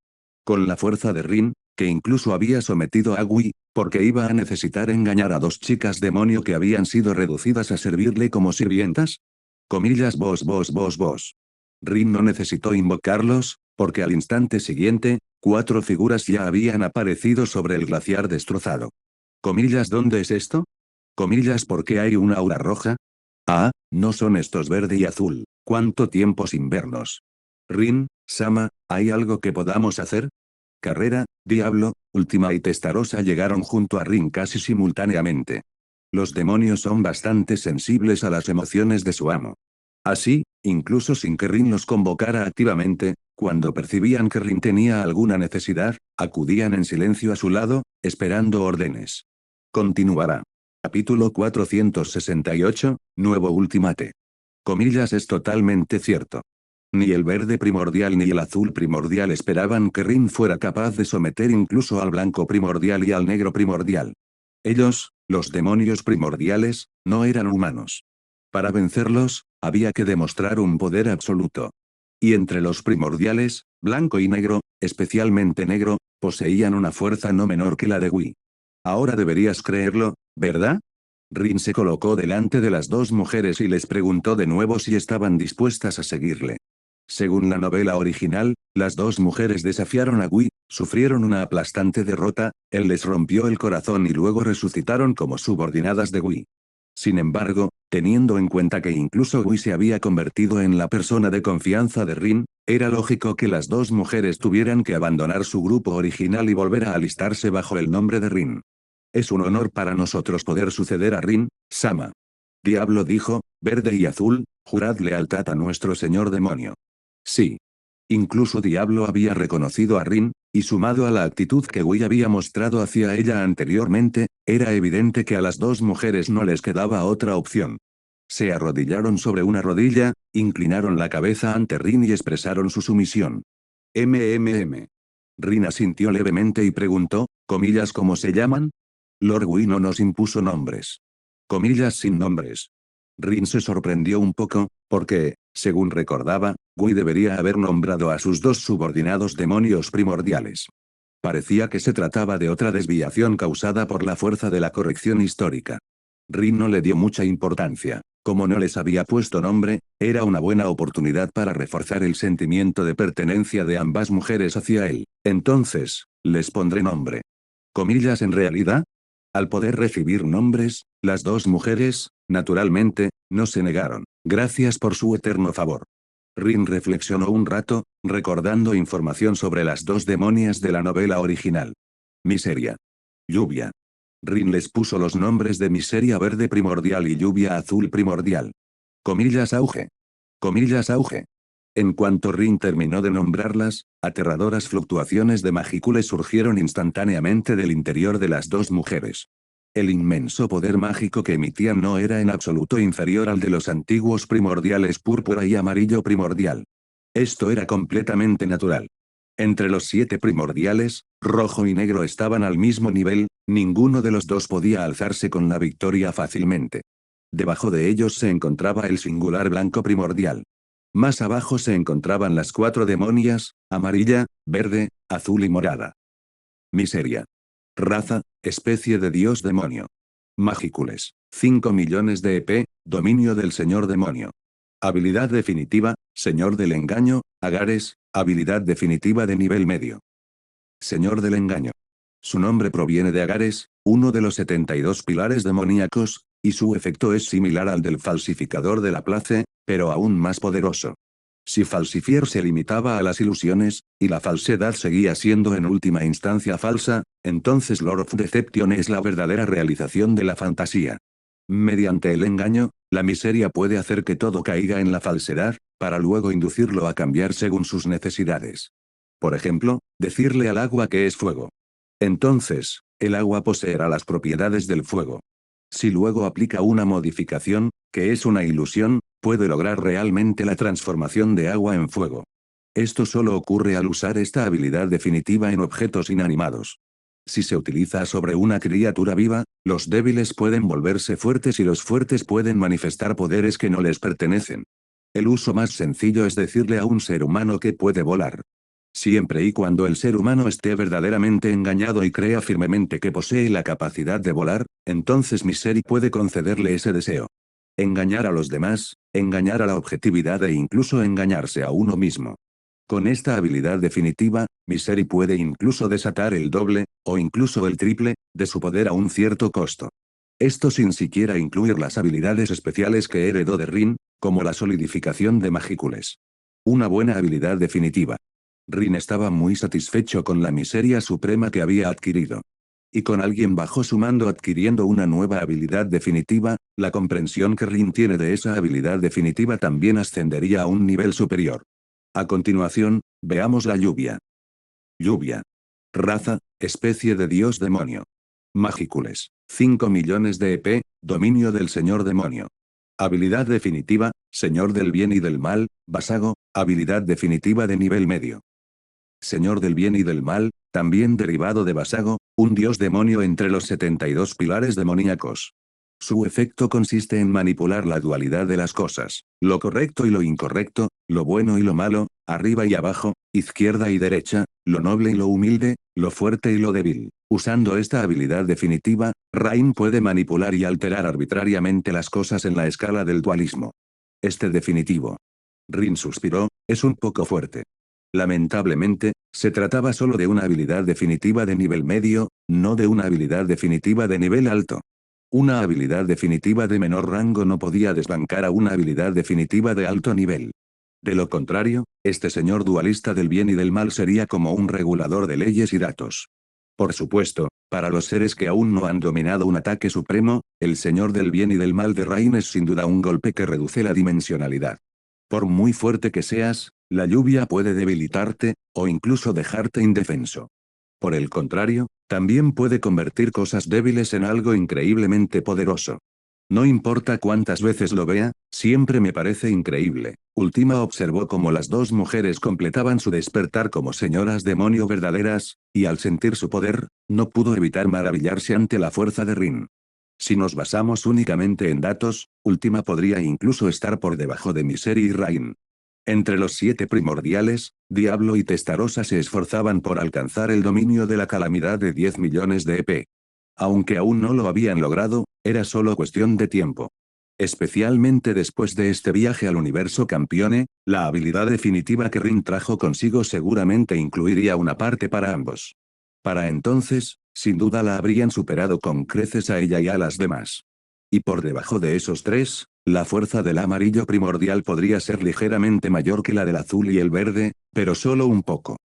Con la fuerza de Rin, que incluso había sometido a Gui, porque iba a necesitar engañar a dos chicas demonio que habían sido reducidas a servirle como sirvientas. Comillas vos. Rin no necesitó invocarlos, porque al instante siguiente, 4 figuras ya habían aparecido sobre el glaciar destrozado. Comillas ¿dónde es esto? Comillas ¿por qué hay una aura roja? Ah, no son estos verde y azul, ¿cuánto tiempo sin vernos? Rin, Sama, ¿hay algo que podamos hacer? Carrera, Diablo, Última y Testarossa llegaron junto a Rin casi simultáneamente. Los demonios son bastante sensibles a las emociones de su amo. Así, incluso sin que Rin los convocara activamente, cuando percibían que Rin tenía alguna necesidad, acudían en silencio a su lado, esperando órdenes. Continuará. Capítulo 468, Nuevo Ultimate. Comillas es totalmente cierto. Ni el verde primordial ni el azul primordial esperaban que Rin fuera capaz de someter incluso al blanco primordial y al negro primordial. Ellos, los demonios primordiales, no eran humanos. Para vencerlos, había que demostrar un poder absoluto. Y entre los primordiales, blanco y negro, especialmente negro, poseían una fuerza no menor que la de Gui. Ahora deberías creerlo, ¿verdad? Rin se colocó delante de las dos mujeres y les preguntó de nuevo si estaban dispuestas a seguirle. Según la novela original, las dos mujeres desafiaron a Gui, sufrieron una aplastante derrota, él les rompió el corazón y luego resucitaron como subordinadas de Gui. Sin embargo, teniendo en cuenta que incluso Gui se había convertido en la persona de confianza de Rin, era lógico que las dos mujeres tuvieran que abandonar su grupo original y volver a alistarse bajo el nombre de Rin. Es un honor para nosotros poder suceder a Rin, Sama. Diablo dijo, verde y azul, jurad lealtad a nuestro señor demonio. Sí. Incluso Diablo había reconocido a Rin, y sumado a la actitud que Gui había mostrado hacia ella anteriormente, era evidente que a las dos mujeres no les quedaba otra opción. Se arrodillaron sobre una rodilla, inclinaron la cabeza ante Rin y expresaron su sumisión. Rin asintió levemente y preguntó, comillas ¿cómo se llaman? Lord Gui no nos impuso nombres. Comillas sin nombres. Rin se sorprendió un poco, porque, según recordaba, Gui debería haber nombrado a sus dos subordinados demonios primordiales. Parecía que se trataba de otra desviación causada por la fuerza de la corrección histórica. Rin no le dio mucha importancia. Como no les había puesto nombre, era una buena oportunidad para reforzar el sentimiento de pertenencia de ambas mujeres hacia él. Entonces, les pondré nombre. Comillas en realidad. Al poder recibir nombres, las dos mujeres, naturalmente, no se negaron. Gracias por su eterno favor. Rin reflexionó un rato, recordando información sobre las dos demonias de la novela original. Miseria. Lluvia. Rin les puso los nombres de Miseria verde primordial y Lluvia azul primordial. Comillas auge. Comillas auge. En cuanto Rin terminó de nombrarlas, aterradoras fluctuaciones de magículas surgieron instantáneamente del interior de las dos mujeres. El inmenso poder mágico que emitían no era en absoluto inferior al de los antiguos primordiales púrpura y amarillo primordial. Esto era completamente natural. Entre los 7 primordiales, rojo y negro estaban al mismo nivel, ninguno de los dos podía alzarse con la victoria fácilmente. Debajo de ellos se encontraba el singular blanco primordial. Más abajo se encontraban las 4 demonias, amarilla, verde, azul y morada. Miseria. Raza, especie de dios demonio. Magícules. 5 millones de EP, dominio del señor demonio. Habilidad definitiva, señor del engaño, Agares, habilidad definitiva de nivel medio. Señor del engaño. Su nombre proviene de Agares, uno de los 72 pilares demoníacos, y su efecto es similar al del falsificador de la place, pero aún más poderoso. Si Falsifier se limitaba a las ilusiones, y la falsedad seguía siendo en última instancia falsa, entonces Lord of Deception es la verdadera realización de la fantasía. Mediante el engaño, la miseria puede hacer que todo caiga en la falsedad, para luego inducirlo a cambiar según sus necesidades. Por ejemplo, decirle al agua que es fuego. Entonces, el agua poseerá las propiedades del fuego. Si luego aplica una modificación, que es una ilusión, puede lograr realmente la transformación de agua en fuego. Esto solo ocurre al usar esta habilidad definitiva en objetos inanimados. Si se utiliza sobre una criatura viva, los débiles pueden volverse fuertes y los fuertes pueden manifestar poderes que no les pertenecen. El uso más sencillo es decirle a un ser humano que puede volar. Siempre y cuando el ser humano esté verdaderamente engañado y crea firmemente que posee la capacidad de volar, entonces Misery puede concederle ese deseo. Engañar a los demás, engañar a la objetividad e incluso engañarse a uno mismo. Con esta habilidad definitiva, Misery puede incluso desatar el doble, o incluso el triple, de su poder a un cierto costo. Esto sin siquiera incluir las habilidades especiales que heredó de Rin, como la solidificación de Magícules. Una buena habilidad definitiva. Rin estaba muy satisfecho con la miseria suprema que había adquirido. Y con alguien bajo su mando adquiriendo una nueva habilidad definitiva, la comprensión que Rin tiene de esa habilidad definitiva también ascendería a un nivel superior. A continuación, veamos la lluvia. Lluvia. Raza, especie de dios demonio. Magícules. 5 millones de EP, dominio del señor demonio. Habilidad definitiva, señor del bien y del mal, Vasago, habilidad definitiva de nivel medio. Señor del bien y del mal, también derivado de Vasago, un dios demonio entre los 72 pilares demoníacos. Su efecto consiste en manipular la dualidad de las cosas, lo correcto y lo incorrecto, lo bueno y lo malo, arriba y abajo, izquierda y derecha, lo noble y lo humilde, lo fuerte y lo débil. Usando esta habilidad definitiva, Rain puede manipular y alterar arbitrariamente las cosas en la escala del dualismo. Este definitivo. Rin suspiró, es un poco fuerte. Lamentablemente, se trataba solo de una habilidad definitiva de nivel medio, no de una habilidad definitiva de nivel alto. Una habilidad definitiva de menor rango no podía desbancar a una habilidad definitiva de alto nivel. De lo contrario, este señor dualista del bien y del mal sería como un regulador de leyes y datos. Por supuesto, para los seres que aún no han dominado un ataque supremo, el señor del bien y del mal de Rain es sin duda un golpe que reduce la dimensionalidad. Por muy fuerte que seas, la lluvia puede debilitarte, o incluso dejarte indefenso. Por el contrario, también puede convertir cosas débiles en algo increíblemente poderoso. No importa cuántas veces lo vea, siempre me parece increíble. Ultima observó cómo las dos mujeres completaban su despertar como señoras demonio verdaderas, y al sentir su poder, no pudo evitar maravillarse ante la fuerza de Rin. Si nos basamos únicamente en datos, Ultima podría incluso estar por debajo de Misery y Rain. Entre los 7 primordiales, Diablo y Testarossa se esforzaban por alcanzar el dominio de la calamidad de 10 millones de EP. Aunque aún no lo habían logrado, era solo cuestión de tiempo. Especialmente después de este viaje al universo Campione, la habilidad definitiva que Rin trajo consigo seguramente incluiría una parte para ambos. Para entonces, sin duda la habrían superado con creces a ella y a las demás. Y por debajo de esos 3, la fuerza del amarillo primordial podría ser ligeramente mayor que la del azul y el verde, pero solo un poco.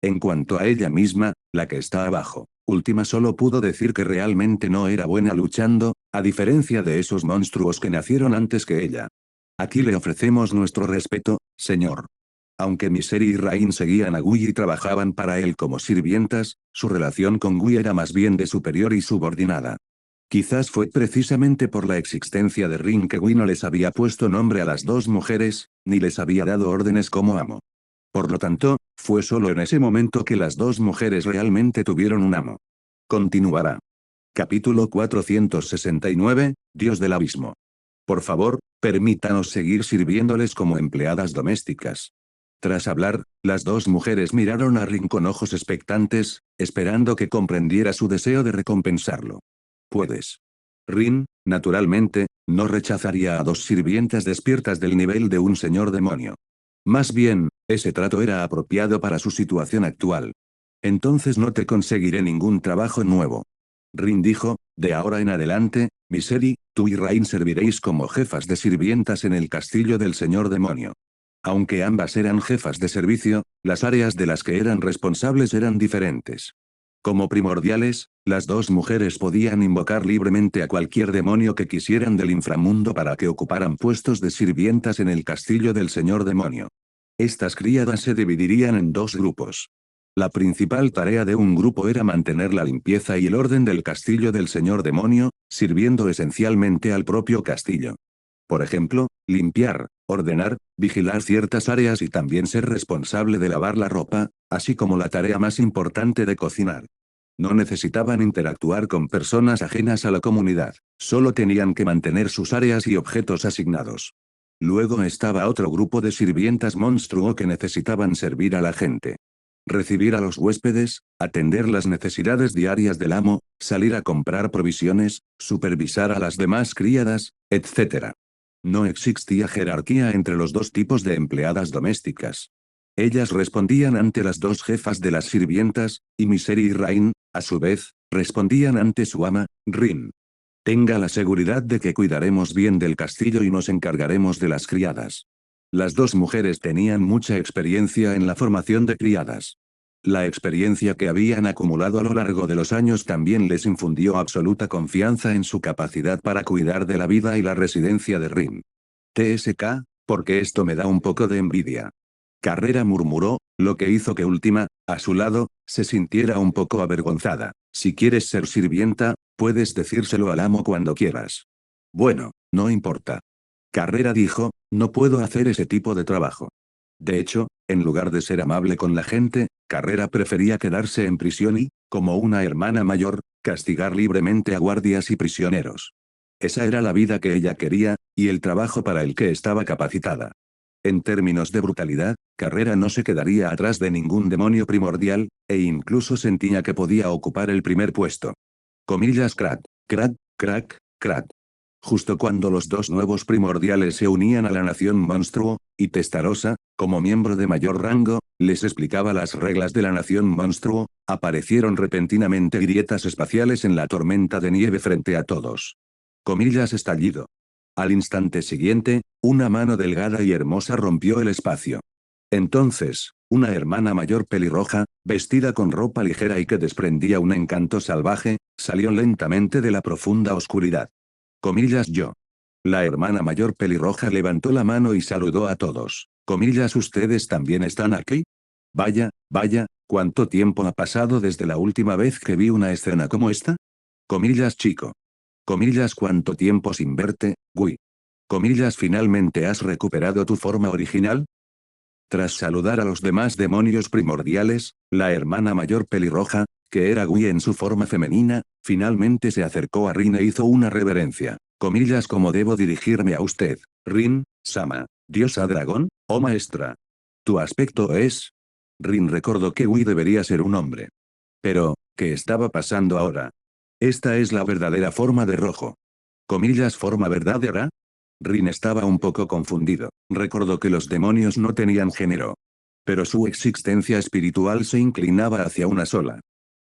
En cuanto a ella misma, la que está abajo, Última solo pudo decir que realmente no era buena luchando, a diferencia de esos monstruos que nacieron antes que ella. Aquí le ofrecemos nuestro respeto, señor. Aunque Misery y Rain seguían a Gui y trabajaban para él como sirvientas, su relación con Gui era más bien de superior y subordinada. Quizás fue precisamente por la existencia de Rin que Gui no les había puesto nombre a las dos mujeres, ni les había dado órdenes como amo. Por lo tanto, fue solo en ese momento que las dos mujeres realmente tuvieron un amo. Continuará. Capítulo 469, Dios del Abismo. Por favor, permítanos seguir sirviéndoles como empleadas domésticas. Tras hablar, las dos mujeres miraron a Rin con ojos expectantes, esperando que comprendiera su deseo de recompensarlo. Puedes. Rin, naturalmente, no rechazaría a dos sirvientas despiertas del nivel de un señor demonio. Más bien, ese trato era apropiado para su situación actual. Entonces no te conseguiré ningún trabajo nuevo. Rin dijo, de ahora en adelante, Misery, tú y Rain serviréis como jefas de sirvientas en el castillo del señor demonio. Aunque ambas eran jefas de servicio, las áreas de las que eran responsables eran diferentes. Como primordiales, las dos mujeres podían invocar libremente a cualquier demonio que quisieran del inframundo para que ocuparan puestos de sirvientas en el castillo del señor demonio. Estas criadas se dividirían en dos grupos. La principal tarea de un grupo era mantener la limpieza y el orden del castillo del señor demonio, sirviendo esencialmente al propio castillo. Por ejemplo, limpiar, ordenar, vigilar ciertas áreas y también ser responsable de lavar la ropa, así como la tarea más importante de cocinar. No necesitaban interactuar con personas ajenas a la comunidad, solo tenían que mantener sus áreas y objetos asignados. Luego estaba otro grupo de sirvientas monstruo que necesitaban servir a la gente. recibir a los huéspedes, atender las necesidades diarias del amo, salir a comprar provisiones, supervisar a las demás criadas, etc. No existía jerarquía entre los dos tipos de empleadas domésticas. Ellas respondían ante las dos jefas de las sirvientas, y Misery y Rain, a su vez, respondían ante su ama, Rin. Tenga la seguridad de que cuidaremos bien del castillo y nos encargaremos de las criadas. Las dos mujeres tenían mucha experiencia en la formación de criadas. La experiencia que habían acumulado a lo largo de los años también les infundió absoluta confianza en su capacidad para cuidar de la vida y la residencia de Rin. TSK, porque esto me da un poco de envidia. Carrera murmuró, lo que hizo que Última, a su lado, se sintiera un poco avergonzada. Si quieres ser sirvienta, puedes decírselo al amo cuando quieras. Bueno, no importa. Carrera dijo, no puedo hacer ese tipo de trabajo. De hecho, en lugar de ser amable con la gente, Carrera prefería quedarse en prisión y, como una hermana mayor, castigar libremente a guardias y prisioneros. Esa era la vida que ella quería, y el trabajo para el que estaba capacitada. En términos de brutalidad, Carrera no se quedaría atrás de ningún demonio primordial, e incluso sentía que podía ocupar el primer puesto. Comillas crack, crack, crack, crack. Justo cuando los dos nuevos primordiales se unían a la nación monstruo, y Testarossa, como miembro de mayor rango, les explicaba las reglas de la nación monstruo, aparecieron repentinamente grietas espaciales en la tormenta de nieve frente a todos. Comillas estallido. Al instante siguiente, una mano delgada y hermosa rompió el espacio. Entonces, una hermana mayor pelirroja, vestida con ropa ligera y que desprendía un encanto salvaje, salió lentamente de la profunda oscuridad. Comillas yo. La hermana mayor pelirroja levantó la mano y saludó a todos. Comillas ¿ustedes también están aquí? Vaya, vaya, ¿cuánto tiempo ha pasado desde la última vez que vi una escena como esta? Comillas chico. Comillas ¿cuánto tiempo sin verte, Gui? Comillas ¿finalmente has recuperado tu forma original? Tras saludar a los demás demonios primordiales, la hermana mayor pelirroja, que era Gui en su forma femenina, finalmente se acercó a Rin e hizo una reverencia. Comillas ¿cómo debo dirigirme a usted, Rin, Sama, diosa dragón, o maestra? Tu aspecto es... Rin recordó que Gui debería ser un hombre. Pero, ¿qué estaba pasando ahora? Esta es la verdadera forma de rojo. Comillas ¿forma verdadera? Rin estaba un poco confundido. Recordó que los demonios no tenían género. Pero su existencia espiritual se inclinaba hacia una sola.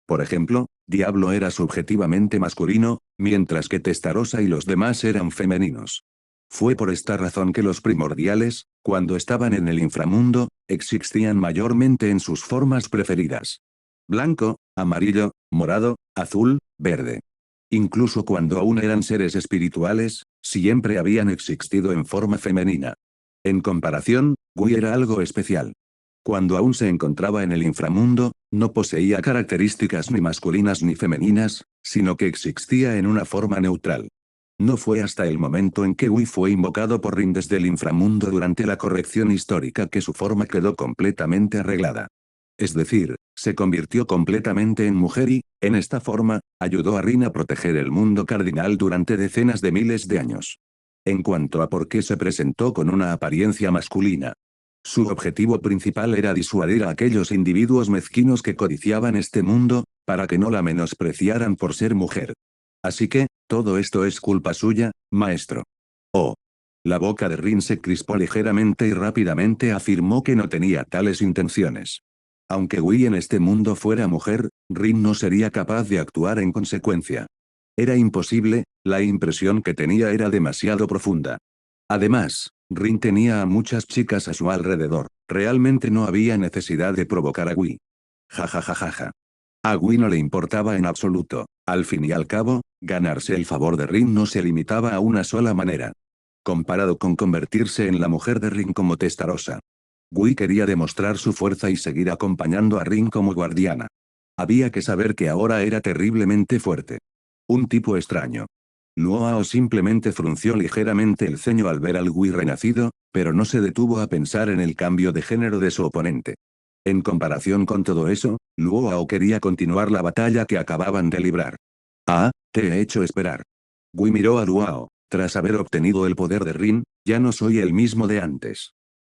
Por ejemplo, Diablo era subjetivamente masculino, mientras que Testarossa y los demás eran femeninos. Fue por esta razón que los primordiales, cuando estaban en el inframundo, existían mayormente en sus formas preferidas. Blanco, amarillo, morado, azul, verde. Incluso cuando aún eran seres espirituales, siempre habían existido en forma femenina. En comparación, Gui era algo especial. Cuando aún se encontraba en el inframundo, no poseía características ni masculinas ni femeninas, sino que existía en una forma neutral. No fue hasta el momento en que Gui fue invocado por Rin desde el inframundo durante la corrección histórica que su forma quedó completamente arreglada. Es decir, se convirtió completamente en mujer y, en esta forma, ayudó a Rin a proteger el mundo cardinal durante decenas de miles de años. En cuanto a por qué se presentó con una apariencia masculina, su objetivo principal era disuadir a aquellos individuos mezquinos que codiciaban este mundo, para que no la menospreciaran por ser mujer. Así que, todo esto es culpa suya, maestro. Oh. La boca de Rin se crispó ligeramente y rápidamente afirmó que no tenía tales intenciones. Aunque Gui en este mundo fuera mujer, Rin no sería capaz de actuar en consecuencia. Era imposible, la impresión que tenía era demasiado profunda. Además, Rin tenía a muchas chicas a su alrededor, realmente no había necesidad de provocar a Gui. Ja. A Gui no le importaba en absoluto, al fin y al cabo, ganarse el favor de Rin no se limitaba a una sola manera. Comparado con convertirse en la mujer de Rin como Testarossa. Gui quería demostrar su fuerza y seguir acompañando a Rin como guardiana. Había que saber que ahora era terriblemente fuerte. Un tipo extraño. Luoao simplemente frunció ligeramente el ceño al ver al Gui renacido, pero no se detuvo a pensar en el cambio de género de su oponente. En comparación con todo eso, Luoao quería continuar la batalla que acababan de librar. Ah, te he hecho esperar. Gui miró a Luoao. Tras haber obtenido el poder de Rin, ya no soy el mismo de antes.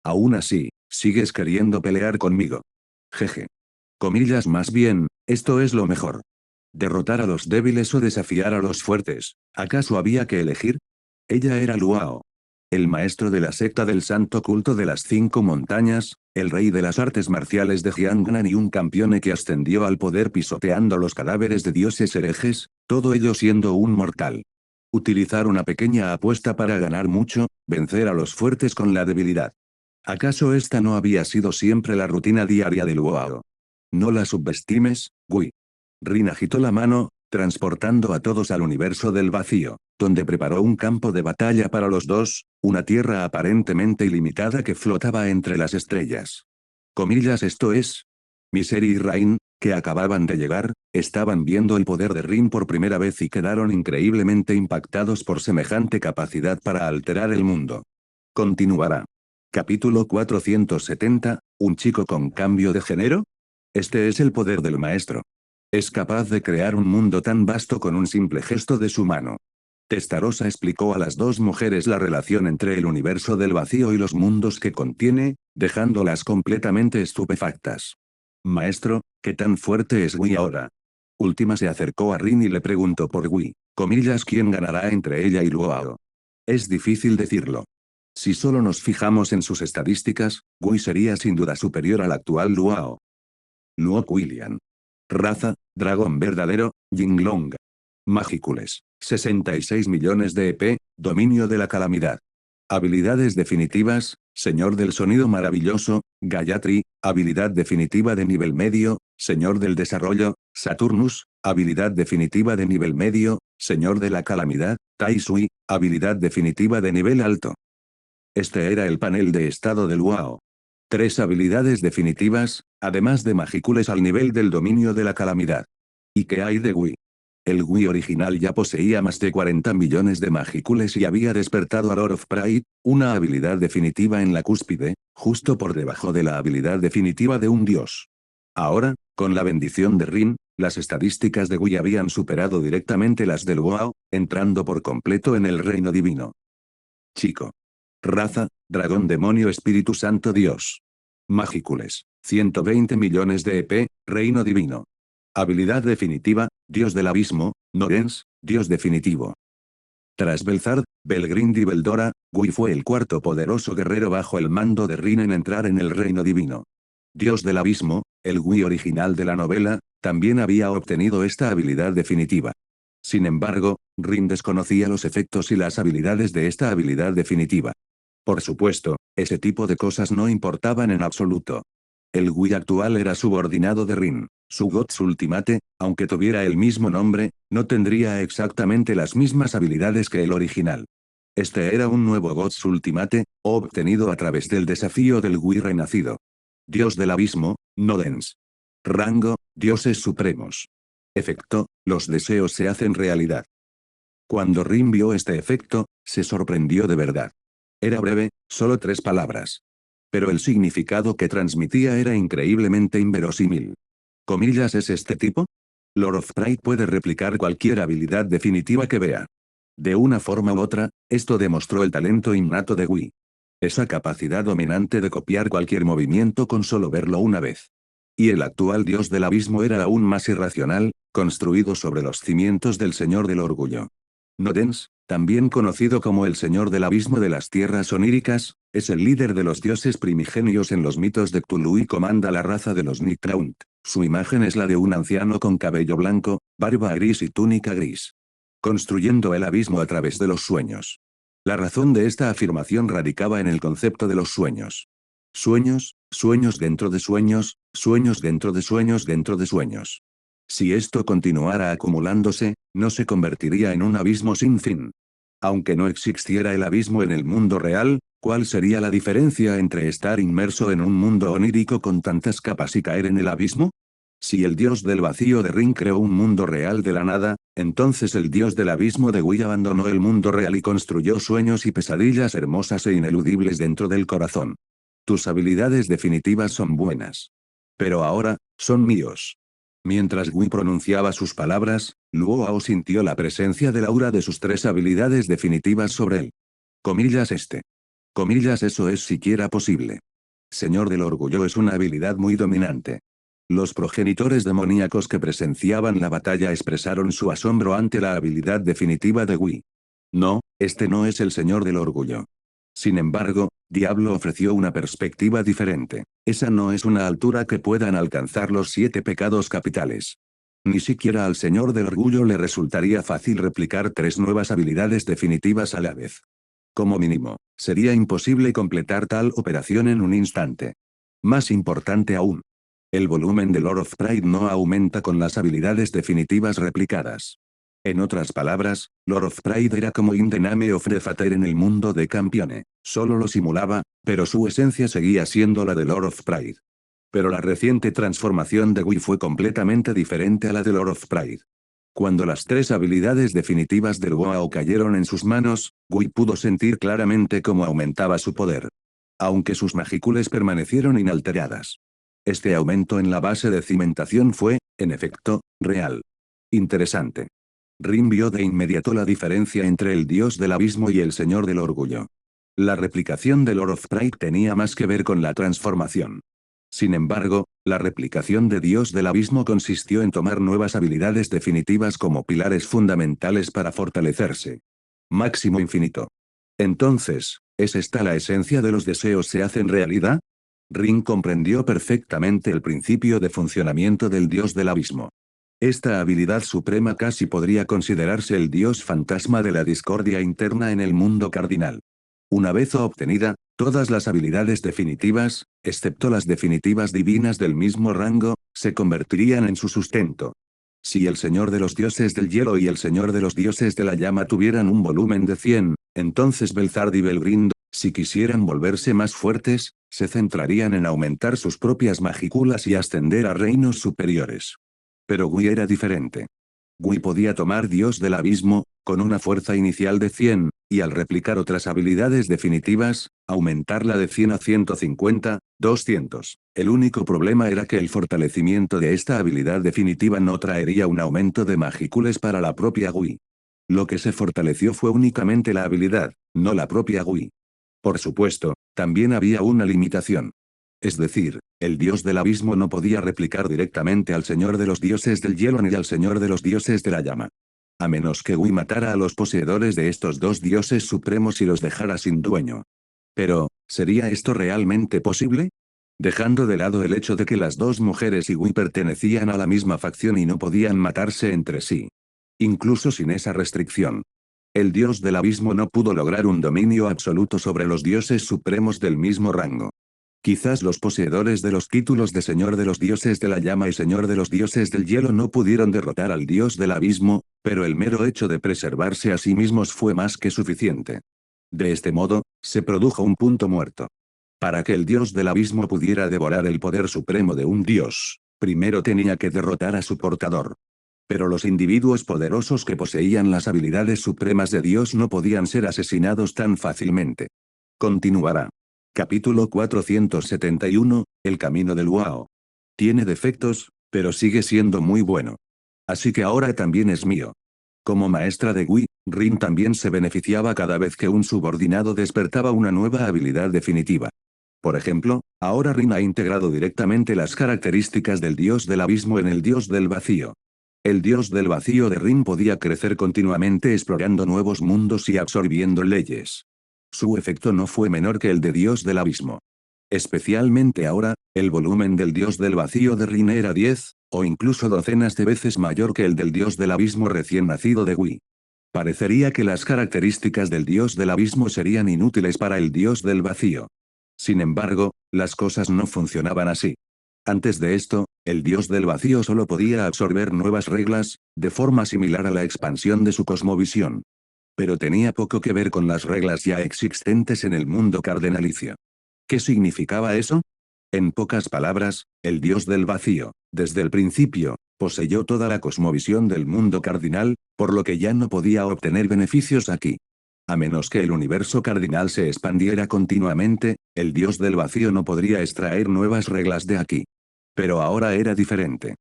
Aún así, sigues queriendo pelear conmigo. Jeje. Comillas más bien, esto es lo mejor. Derrotar a los débiles o desafiar a los fuertes, ¿acaso había que elegir? Ella era Luao. El maestro de la secta del santo culto de las 5 montañas, el rey de las artes marciales de Jiangnan y un campeón que ascendió al poder pisoteando los cadáveres de dioses herejes, todo ello siendo un mortal. Utilizar una pequeña apuesta para ganar mucho, vencer a los fuertes con la debilidad. ¿Acaso esta no había sido siempre la rutina diaria de Luao? No la subestimes, Gui. Rin agitó la mano, transportando a todos al universo del vacío, donde preparó un campo de batalla para los dos, una tierra aparentemente ilimitada que flotaba entre las estrellas. Comillas, esto es. Misery y Rain, que acababan de llegar, estaban viendo el poder de Rin por primera vez y quedaron increíblemente impactados por semejante capacidad para alterar el mundo. Continuará. Capítulo 470, ¿un chico con cambio de género? Este es el poder del maestro. Es capaz de crear un mundo tan vasto con un simple gesto de su mano. Testarossa explicó a las dos mujeres la relación entre el universo del vacío y los mundos que contiene, dejándolas completamente estupefactas. Maestro, ¿qué tan fuerte es Wii ahora? Última se acercó a Rin y le preguntó por Wii, comillas, ¿quién ganará entre ella y Luao? Es difícil decirlo. Si solo nos fijamos en sus estadísticas, Wii sería sin duda superior al actual Luao. Luo William. Raza, dragón verdadero, Jinglong. Magícules, 66 millones de EP, dominio de la calamidad. Habilidades definitivas, Señor del sonido maravilloso, Gayatri, habilidad definitiva de nivel medio, Señor del desarrollo, Saturnus, habilidad definitiva de nivel medio, Señor de la calamidad, Tai Sui, habilidad definitiva de nivel alto. Este era el panel de estado del Luao. 3 habilidades definitivas, además de magícules al nivel del dominio de la calamidad. ¿Y qué hay de Wii? El Wii original ya poseía más de 40 millones de magícules y había despertado a Lord of Pride, una habilidad definitiva en la cúspide, justo por debajo de la habilidad definitiva de un dios. Ahora, con la bendición de Rin, las estadísticas de Wii habían superado directamente las del Luao, entrando por completo en el reino divino. Chico. Raza, dragón demonio espíritu santo dios. Magícules, 120 millones de EP, reino divino. Habilidad definitiva, dios del abismo, Norens, dios definitivo. Tras Belzard, Belgrind y Beldora, Gui fue el cuarto poderoso guerrero bajo el mando de Rin en entrar en el reino divino. Dios del abismo, el Gui original de la novela, también había obtenido esta habilidad definitiva. Sin embargo, Rin desconocía los efectos y las habilidades de esta habilidad definitiva. Por supuesto, ese tipo de cosas no importaban en absoluto. El Wii actual era subordinado de Rin. Su Gods Ultimate, aunque tuviera el mismo nombre, no tendría exactamente las mismas habilidades que el original. Este era un nuevo Gods Ultimate, obtenido a través del desafío del Wii renacido. Dios del abismo, Nodens. Rango, dioses supremos. Efecto, los deseos se hacen realidad. Cuando Rin vio este efecto, se sorprendió de verdad. Era breve, solo 3 palabras. Pero el significado que transmitía era increíblemente inverosímil. Comillas, ¿es este tipo? Lord of Pride puede replicar cualquier habilidad definitiva que vea. De una forma u otra, esto demostró el talento innato de Wii. Esa capacidad dominante de copiar cualquier movimiento con solo verlo una vez. Y el actual dios del abismo era aún más irracional, construido sobre los cimientos del Señor del Orgullo. Nodens, también conocido como el Señor del Abismo de las Tierras Oníricas, es el líder de los dioses primigenios en los mitos de Cthulhu y comanda la raza de los Nitraunt. Su imagen es la de un anciano con cabello blanco, barba gris y túnica gris. Construyendo el abismo a través de los sueños. La razón de esta afirmación radicaba en el concepto de los sueños. Sueños, sueños dentro de sueños, sueños dentro de sueños dentro de sueños. Si esto continuara acumulándose, no se convertiría en un abismo sin fin. Aunque no existiera el abismo en el mundo real, ¿cuál sería la diferencia entre estar inmerso en un mundo onírico con tantas capas y caer en el abismo? Si el dios del vacío de Rin creó un mundo real de la nada, entonces el dios del abismo de Wii abandonó el mundo real y construyó sueños y pesadillas hermosas e ineludibles dentro del corazón. Tus habilidades definitivas son buenas. Pero ahora, son míos. Mientras Wii pronunciaba sus palabras, Luo sintió la presencia del aura de sus 3 habilidades definitivas sobre él. Comillas este. Comillas eso es siquiera posible. Señor del Orgullo es una habilidad muy dominante. Los progenitores demoníacos que presenciaban la batalla expresaron su asombro ante la habilidad definitiva de Wii. No, este no es el señor del orgullo. Sin embargo, Diablo ofreció una perspectiva diferente. Esa no es una altura que puedan alcanzar los 7 pecados capitales. Ni siquiera al señor del orgullo le resultaría fácil replicar 3 nuevas habilidades definitivas a la vez. Como mínimo, sería imposible completar tal operación en un instante. Más importante aún, el volumen de Lord of Pride no aumenta con las habilidades definitivas replicadas. En otras palabras, Lord of Pride era como In the Name of the Father en el mundo de Campione, solo lo simulaba, pero su esencia seguía siendo la de Lord of Pride. Pero la reciente transformación de Wii fue completamente diferente a la de Lord of Pride. Cuando las 3 habilidades definitivas del WoW cayeron en sus manos, Wii pudo sentir claramente cómo aumentaba su poder. Aunque sus magicules permanecieron inalteradas. Este aumento en la base de cimentación fue, en efecto, real. Interesante. Rin vio de inmediato la diferencia entre el dios del abismo y el señor del orgullo. La replicación de Lord of Pride tenía más que ver con la transformación. Sin embargo, la replicación de Dios del Abismo consistió en tomar nuevas habilidades definitivas como pilares fundamentales para fortalecerse. Máximo infinito. Entonces, ¿es esta la esencia de los deseos se hacen realidad? Rin comprendió perfectamente el principio de funcionamiento del Dios del Abismo. Esta habilidad suprema casi podría considerarse el Dios fantasma de la discordia interna en el mundo cardinal. Una vez obtenida, todas las habilidades definitivas, excepto las definitivas divinas del mismo rango, se convertirían en su sustento. Si el Señor de los Dioses del Hielo y el Señor de los Dioses de la Llama tuvieran un volumen de 100, entonces Belzard y Belgrind, si quisieran volverse más fuertes, se centrarían en aumentar sus propias magiculas y ascender a reinos superiores. Pero Wii era diferente. Wii podía tomar Dios del Abismo, con una fuerza inicial de 100, y al replicar otras habilidades definitivas, aumentarla de 100 a 150, 200. El único problema era que el fortalecimiento de esta habilidad definitiva no traería un aumento de magicules para la propia Wii. Lo que se fortaleció fue únicamente la habilidad, no la propia Wii. Por supuesto, también había una limitación. Es decir, el dios del abismo no podía replicar directamente al señor de los dioses del hielo ni al señor de los dioses de la llama. A menos que Wii matara a los poseedores de estos 2 dioses supremos y los dejara sin dueño. Pero, ¿sería esto realmente posible? Dejando de lado el hecho de que las 2 mujeres y Wii pertenecían a la misma facción y no podían matarse entre sí. Incluso sin esa restricción. El dios del abismo no pudo lograr un dominio absoluto sobre los dioses supremos del mismo rango. Quizás los poseedores de los títulos de Señor de los Dioses de la Llama y Señor de los Dioses del Hielo no pudieron derrotar al Dios del Abismo, pero el mero hecho de preservarse a sí mismos fue más que suficiente. De este modo, se produjo un punto muerto. Para que el Dios del Abismo pudiera devorar el poder supremo de un Dios, primero tenía que derrotar a su portador. Pero los individuos poderosos que poseían las habilidades supremas de Dios no podían ser asesinados tan fácilmente. Continuará. Capítulo 471, El camino del Wao. Tiene defectos, pero sigue siendo muy bueno. Así que ahora también es mío. Como maestra de Wii, Rin también se beneficiaba cada vez que un subordinado despertaba una nueva habilidad definitiva. Por ejemplo, ahora Rin ha integrado directamente las características del dios del abismo en el dios del vacío. El dios del vacío de Rin podía crecer continuamente explorando nuevos mundos y absorbiendo leyes. Su efecto no fue menor que el de Dios del Abismo. Especialmente ahora, el volumen del Dios del Vacío de Rin era 10, o incluso docenas de veces mayor que el del Dios del Abismo recién nacido de Wii. Parecería que las características del Dios del Abismo serían inútiles para el Dios del Vacío. Sin embargo, las cosas no funcionaban así. Antes de esto, el Dios del Vacío solo podía absorber nuevas reglas, de forma similar a la expansión de su cosmovisión. Pero tenía poco que ver con las reglas ya existentes en el mundo cardenalicio. ¿Qué significaba eso? En pocas palabras, el dios del vacío, desde el principio, poseyó toda la cosmovisión del mundo cardinal, por lo que ya no podía obtener beneficios aquí. A menos que el universo cardinal se expandiera continuamente, el dios del vacío no podría extraer nuevas reglas de aquí. Pero ahora era diferente.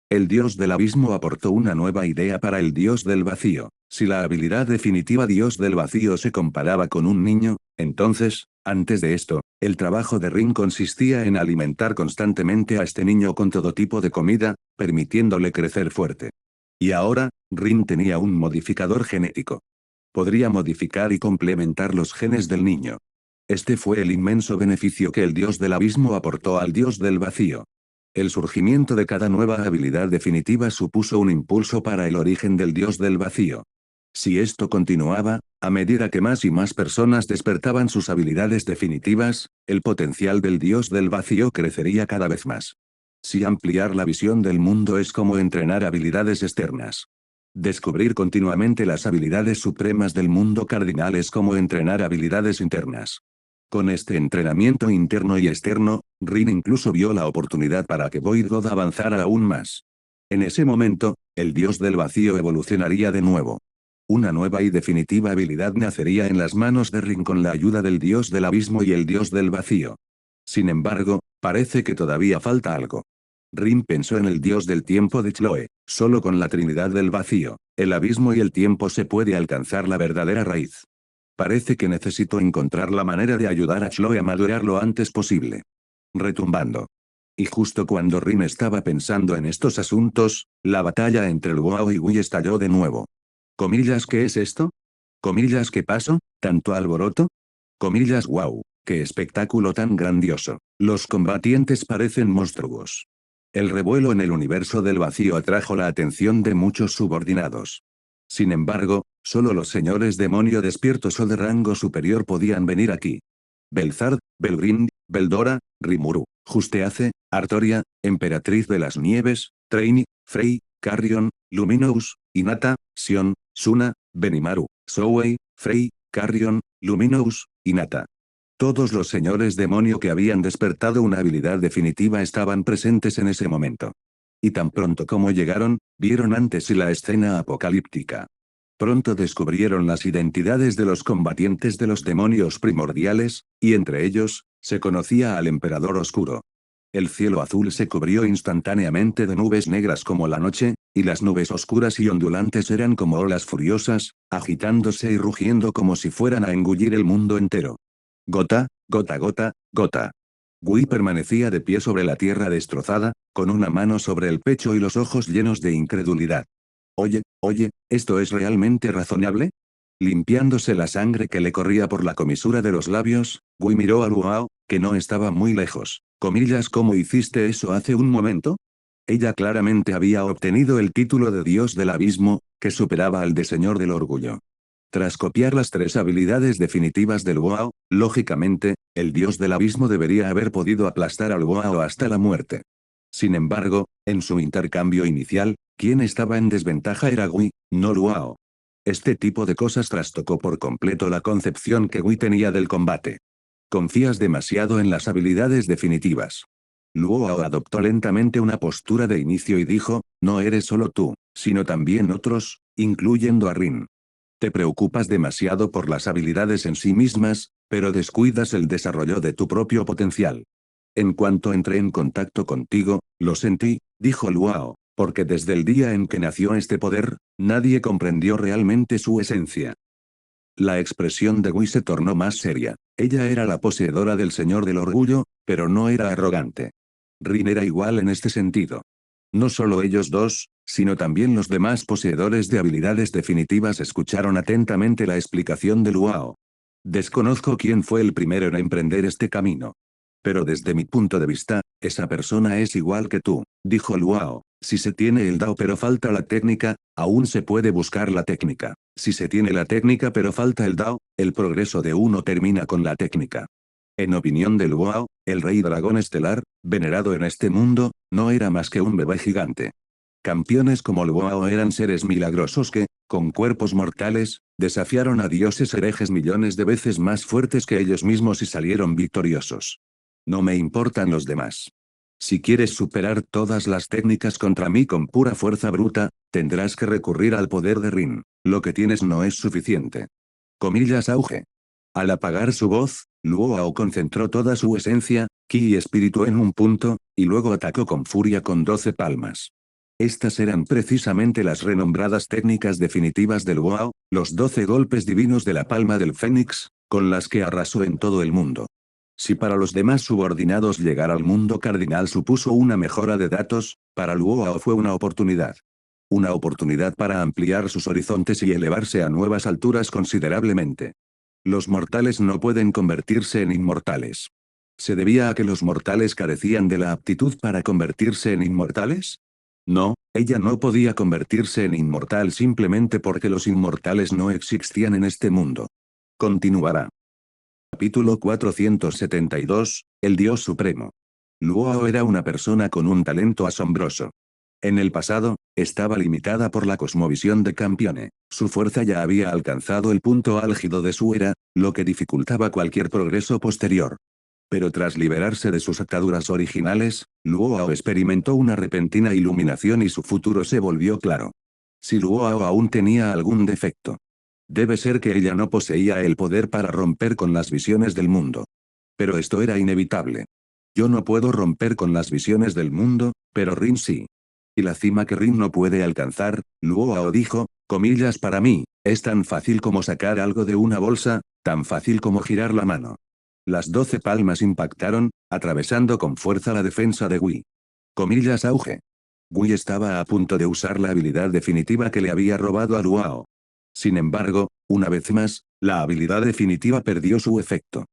El dios del abismo aportó una nueva idea para el dios del vacío. Si la habilidad definitiva dios del vacío se comparaba con un niño, entonces, antes de esto, El trabajo de Rin consistía en alimentar constantemente a este niño con todo tipo de comida, permitiéndole crecer fuerte. Y ahora, Rin tenía un modificador genético. Podría modificar y complementar los genes del niño. Este fue el inmenso beneficio que el dios del abismo aportó al dios del vacío. El surgimiento de cada nueva habilidad definitiva supuso un impulso para el origen del dios del vacío. Si esto continuaba, a medida que más y más personas despertaban sus habilidades definitivas, el potencial del dios del vacío crecería cada vez más. Si ampliar la visión del mundo es como entrenar habilidades externas. Descubrir continuamente las habilidades supremas del mundo cardinal es como entrenar habilidades internas. Con este entrenamiento interno y externo, Rin incluso vio la oportunidad para que Void God avanzara aún más. En ese momento, el dios del vacío evolucionaría de nuevo. Una nueva y definitiva habilidad nacería en las manos de Rin con la ayuda del dios del abismo y el dios del vacío. Sin embargo, parece que todavía falta algo. Rin pensó en el dios del tiempo de Chloe. Solo con la Trinidad del vacío, el abismo y el tiempo se puede alcanzar la verdadera raíz. Parece que necesito encontrar la manera de ayudar a Chloe a madurar lo antes posible. Retumbando. Y justo cuando Rin estaba pensando en estos asuntos, la batalla entre Luo y Wei estalló de nuevo. Comillas, ¿qué es esto? Comillas, ¿qué pasó? ¿Tanto alboroto? Comillas, wow, qué espectáculo tan grandioso. Los combatientes parecen monstruos. El revuelo en el universo del vacío atrajo la atención de muchos subordinados. Sin embargo, solo los señores demonio despiertos o de rango superior podían venir aquí. Belzard, Belgrind, Beldora, Rimuru, Justeace, Artoria, Emperatriz de las Nieves, Traini, Frey, Carrion, Luminous, Hinata, Sion, Suna, Benimaru, Souei, Frey, Carrion, Luminous, Hinata. Todos los señores demonio que habían despertado una habilidad definitiva estaban presentes en ese momento. Y tan pronto como llegaron, vieron antes sí la escena apocalíptica. Pronto descubrieron las identidades de los combatientes de los demonios primordiales, y entre ellos, se conocía al Emperador Oscuro. El cielo azul se cubrió instantáneamente de nubes negras como la noche, y las nubes oscuras y ondulantes eran como olas furiosas, agitándose y rugiendo como si fueran a engullir el mundo entero. Gota, gota, gota, gota. Gui permanecía de pie sobre la tierra destrozada, con una mano sobre el pecho y los ojos llenos de incredulidad. Oye, ¿esto es realmente razonable? Limpiándose la sangre que le corría por la comisura de los labios, Gui miró a Luao, que no estaba muy lejos. Comillas, ¿cómo hiciste eso hace un momento? Ella claramente había obtenido el título de Dios del Abismo, que superaba al de Señor del Orgullo. Tras copiar las tres habilidades definitivas del Luao, lógicamente, el Dios del Abismo debería haber podido aplastar al Luao hasta la muerte. Sin embargo, en su intercambio inicial, quien estaba en desventaja era Gui, no Luao. Este tipo de cosas trastocó por completo la concepción que Gui tenía del combate. Confías demasiado en las habilidades definitivas. Luo adoptó lentamente una postura de inicio y dijo, no eres solo tú, sino también otros, incluyendo a Rin. Te preocupas demasiado por las habilidades en sí mismas, pero descuidas el desarrollo de tu propio potencial. En cuanto entré en contacto contigo, lo sentí, dijo Luo, porque desde el día en que nació este poder, nadie comprendió realmente su esencia. La expresión de Gui se tornó más seria. Ella era la poseedora del Señor del Orgullo, pero no era arrogante. Rin era igual en este sentido. No solo ellos dos, sino también los demás poseedores de habilidades definitivas escucharon atentamente la explicación de Luo. Desconozco quién fue el primero en emprender este camino. Pero desde mi punto de vista, esa persona es igual que tú, dijo Luo. Si se tiene el Dao pero falta la técnica, aún se puede buscar la técnica. Si se tiene la técnica pero falta el Dao, el progreso de uno termina con la técnica. En opinión de Luo, el rey dragón estelar, venerado en este mundo, no era más que un bebé gigante. Campeones como Luo eran seres milagrosos que, con cuerpos mortales, desafiaron a dioses herejes millones de veces más fuertes que ellos mismos y salieron victoriosos. No me importan los demás. Si quieres superar todas las técnicas contra mí con pura fuerza bruta, tendrás que recurrir al poder de Rin. Lo que tienes no es suficiente. Comillas auge. Al apagar su voz, Luo concentró toda su esencia, ki y espíritu en un punto, y luego atacó con furia con 12 palmas. Estas eran precisamente las renombradas técnicas definitivas del Luo, los 12 golpes divinos de la palma del Fénix, con las que arrasó en todo el mundo. Si para los demás subordinados llegar al mundo cardinal supuso una mejora de datos, para Luoao fue una oportunidad. Una oportunidad para ampliar sus horizontes y elevarse a nuevas alturas considerablemente. Los mortales no pueden convertirse en inmortales. ¿Se debía a que los mortales carecían de la aptitud para convertirse en inmortales? No, ella no podía convertirse en inmortal simplemente porque los inmortales no existían en este mundo. Continuará. Capítulo 472, el Dios Supremo. Luo era una persona con un talento asombroso. En el pasado, estaba limitada por la cosmovisión de Campione. Su fuerza ya había alcanzado el punto álgido de su era, lo que dificultaba cualquier progreso posterior. Pero tras liberarse de sus ataduras originales, Luo experimentó una repentina iluminación y su futuro se volvió claro. Si Luo aún tenía algún defecto, debe ser que ella no poseía el poder para romper con las visiones del mundo. Pero esto era inevitable. Yo no puedo romper con las visiones del mundo, pero Rin sí. Y la cima que Rin no puede alcanzar, Luo dijo, comillas para mí, es tan fácil como sacar algo de una bolsa, tan fácil como girar la mano. Las 12 palmas impactaron, atravesando con fuerza la defensa de Wei. Comillas auge. Wei estaba a punto de usar la habilidad definitiva que le había robado a Luo. Sin embargo, una vez más, la habilidad definitiva perdió su efecto.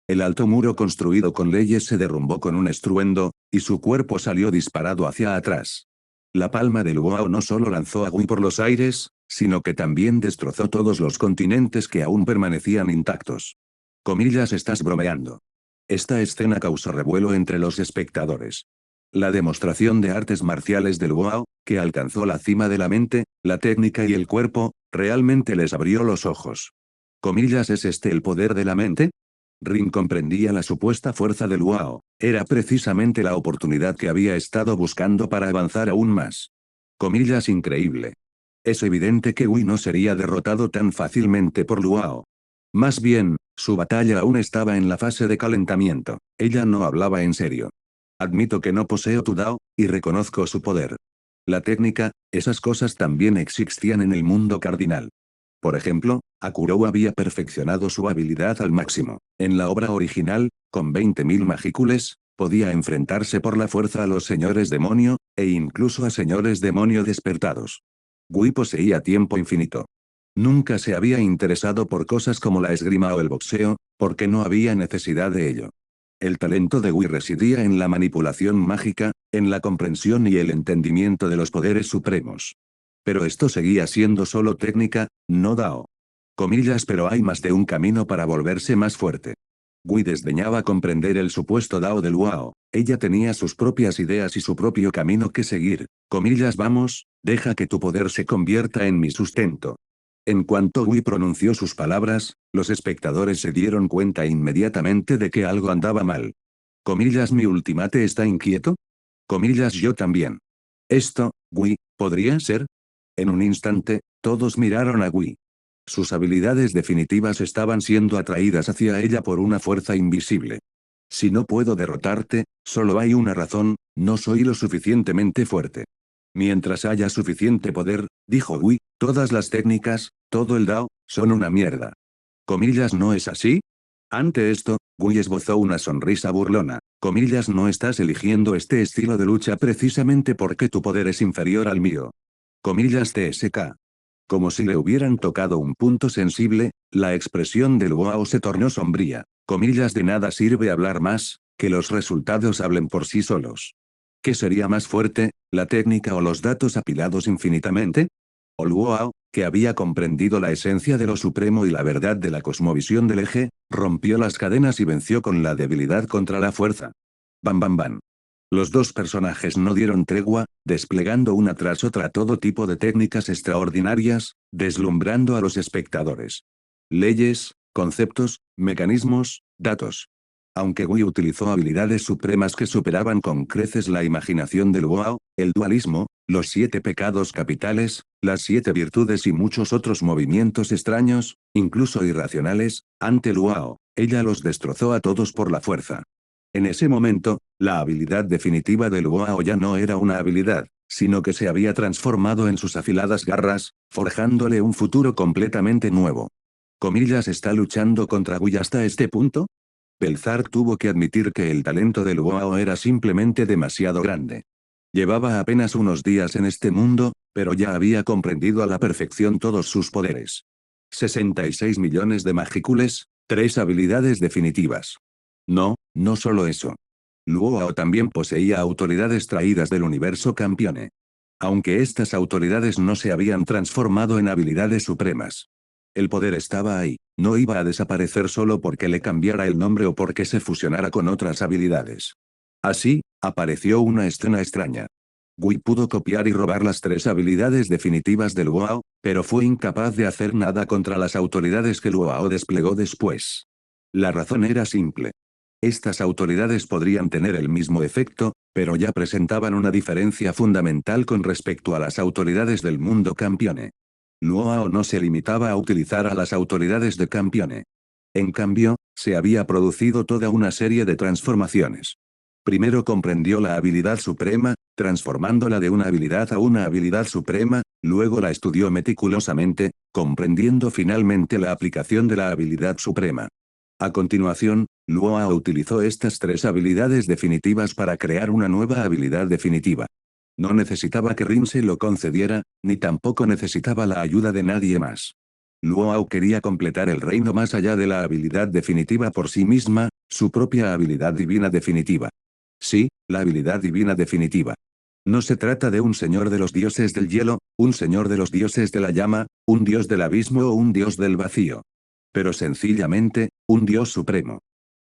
El alto muro construido con leyes se derrumbó con un estruendo, y su cuerpo salió disparado hacia atrás. La palma del Luo no solo lanzó a Wei por los aires, sino que también destrozó todos los continentes que aún permanecían intactos. Comillas, estás bromeando. Esta escena causó revuelo entre los espectadores. La demostración de artes marciales del Luo, que alcanzó la cima de la mente, la técnica y el cuerpo, realmente les abrió los ojos. Comillas, ¿es este el poder de la mente? Rin comprendía la supuesta fuerza de Luo, era precisamente la oportunidad que había estado buscando para avanzar aún más. Comillas, increíble. Es evidente que Wei no sería derrotado tan fácilmente por Luo. Más bien, su batalla aún estaba en la fase de calentamiento, ella no hablaba en serio. Admito que no poseo tu Dao, y reconozco su poder. La técnica, esas cosas también existían en el mundo cardinal. Por ejemplo, Akurou había perfeccionado su habilidad al máximo. En la obra original, con 20.000 magícules, podía enfrentarse por la fuerza a los señores demonio, e incluso a señores demonio despertados. Wei poseía tiempo infinito. Nunca se había interesado por cosas como la esgrima o el boxeo, porque no había necesidad de ello. El talento de Wei residía en la manipulación mágica, en la comprensión y el entendimiento de los poderes supremos. Pero esto seguía siendo solo técnica, no Dao. Comillas, pero hay más de un camino para volverse más fuerte. Wei desdeñaba comprender el supuesto Dao de Luo, ella tenía sus propias ideas y su propio camino que seguir. Comillas, vamos, deja que tu poder se convierta en mi sustento. En cuanto Wei pronunció sus palabras, los espectadores se dieron cuenta inmediatamente de que algo andaba mal. Comillas, ¿mi ultimate está inquieto? Comillas, yo también. Esto, Wei, ¿podría ser? En un instante, todos miraron a Wei. Sus habilidades definitivas estaban siendo atraídas hacia ella por una fuerza invisible. Si no puedo derrotarte, solo hay una razón, no soy lo suficientemente fuerte. Mientras haya suficiente poder, dijo Wei, todas las técnicas, todo el Dao, son una mierda. Comillas, ¿no es así? Ante esto, Wei esbozó una sonrisa burlona. Comillas, no estás eligiendo este estilo de lucha precisamente porque tu poder es inferior al mío. Comillas, TSK. Como si le hubieran tocado un punto sensible, la expresión del Luo se tornó sombría. Comillas, de nada sirve hablar más, que los resultados hablen por sí solos. ¿Qué sería más fuerte, la técnica o los datos apilados infinitamente? O Luo, que había comprendido la esencia de lo supremo y la verdad de la cosmovisión del eje, rompió las cadenas y venció con la debilidad contra la fuerza. Bam bam bam. Los dos personajes no dieron tregua, desplegando una tras otra todo tipo de técnicas extraordinarias, deslumbrando a los espectadores. Leyes, conceptos, mecanismos, datos. Aunque Wei utilizó habilidades supremas que superaban con creces la imaginación del Luo, el dualismo, los 7 pecados capitales, las 7 virtudes y muchos otros movimientos extraños, incluso irracionales, ante Luo, ella los destrozó a todos por la fuerza. En ese momento, la habilidad definitiva del Luo ya no era una habilidad, sino que se había transformado en sus afiladas garras, forjándole un futuro completamente nuevo. Comillas, ¿está luchando contra Wei hasta este punto? Belzar tuvo que admitir que el talento de Luo era simplemente demasiado grande. Llevaba apenas unos días en este mundo, pero ya había comprendido a la perfección todos sus poderes. 66 millones de magícules, 3 habilidades definitivas. No, no solo eso. Luo también poseía autoridades traídas del universo Campione. Aunque estas autoridades no se habían transformado en habilidades supremas. El poder estaba ahí, no iba a desaparecer solo porque le cambiara el nombre o porque se fusionara con otras habilidades. Así, apareció una escena extraña. Gui pudo copiar y robar las 3 habilidades definitivas del Luo, pero fue incapaz de hacer nada contra las autoridades que Luo desplegó después. La razón era simple. Estas autoridades podrían tener el mismo efecto, pero ya presentaban una diferencia fundamental con respecto a las autoridades del mundo Campione. Luo no se limitaba a utilizar a las autoridades de Campione. En cambio, se había producido toda una serie de transformaciones. Primero comprendió la habilidad suprema, transformándola de una habilidad a una habilidad suprema, luego la estudió meticulosamente, comprendiendo finalmente la aplicación de la habilidad suprema. A continuación, Luo utilizó estas 3 habilidades definitivas para crear una nueva habilidad definitiva. No necesitaba que Rin se lo concediera, ni tampoco necesitaba la ayuda de nadie más. Luo quería completar el reino más allá de la habilidad definitiva por sí misma, su propia habilidad divina definitiva. Sí, la habilidad divina definitiva. No se trata de un señor de los dioses del hielo, un señor de los dioses de la llama, un dios del abismo o un dios del vacío. Pero sencillamente, un dios supremo.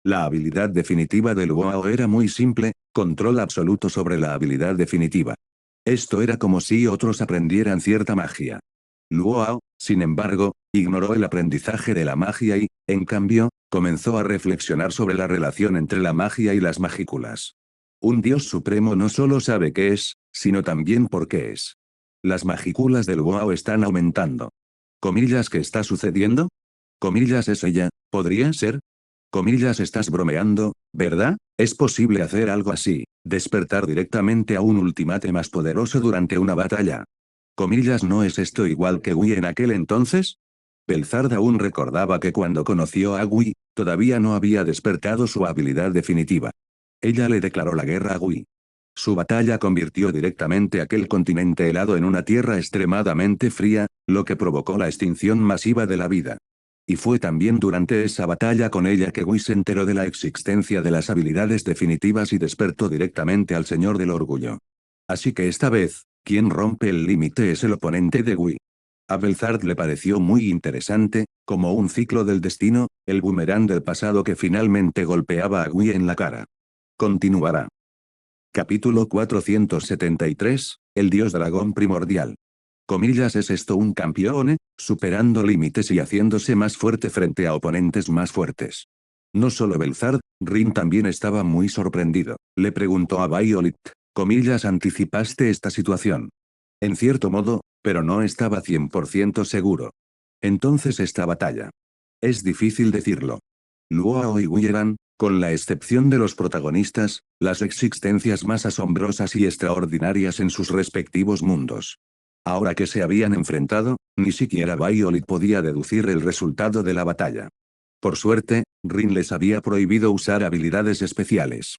La habilidad definitiva de Luo era muy simple, control absoluto sobre la habilidad definitiva. Esto era como si otros aprendieran cierta magia. Luo, sin embargo, ignoró el aprendizaje de la magia y, en cambio, comenzó a reflexionar sobre la relación entre la magia y las magículas. Un dios supremo no solo sabe qué es, sino también por qué es. Las magículas del Luo están aumentando. ¿Comillas qué está sucediendo? Comillas es ella, ¿podría ser? Comillas estás bromeando, ¿verdad? ¿Es posible hacer algo así, despertar directamente a un ultimate más poderoso durante una batalla? Comillas ¿no es esto igual que Gui en aquel entonces? Belzard aún recordaba que cuando conoció a Gui, todavía no había despertado su habilidad definitiva. Ella le declaró la guerra a Gui. Su batalla convirtió directamente aquel continente helado en una tierra extremadamente fría, lo que provocó la extinción masiva de la vida. Y fue también durante esa batalla con ella que Gui se enteró de la existencia de las habilidades definitivas y despertó directamente al Señor del Orgullo. Así que esta vez, quien rompe el límite es el oponente de Gui. A Belzard le pareció muy interesante, como un ciclo del destino, el boomerang del pasado que finalmente golpeaba a Gui en la cara. Continuará. Capítulo 473, el dios dragón primordial. Comillas ¿es esto un campeone, superando límites y haciéndose más fuerte frente a oponentes más fuertes? No solo Belzard, Rin también estaba muy sorprendido. Le preguntó a Violet, comillas ¿anticipaste esta situación? En cierto modo, pero no estaba 100% seguro. Entonces esta batalla. Es difícil decirlo. Luo y Gui eran, con la excepción de los protagonistas, las existencias más asombrosas y extraordinarias en sus respectivos mundos. Ahora que se habían enfrentado, ni siquiera Violet podía deducir el resultado de la batalla. Por suerte, Rin les había prohibido usar habilidades especiales.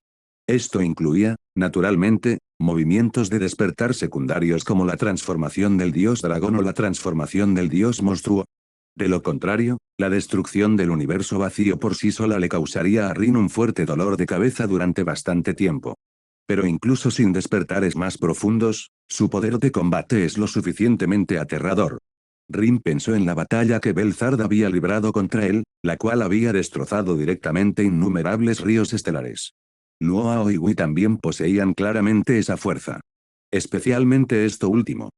Esto incluía, naturalmente, movimientos de despertar secundarios como la transformación del dios dragón o la transformación del dios monstruo. De lo contrario, la destrucción del universo vacío por sí sola le causaría a Rin un fuerte dolor de cabeza durante bastante tiempo. Pero incluso sin despertares más profundos, su poder de combate es lo suficientemente aterrador. Rin pensó en la batalla que Belzard había librado contra él, la cual había destrozado directamente innumerables ríos estelares. Luo y Gui también poseían claramente esa fuerza. Especialmente esto último.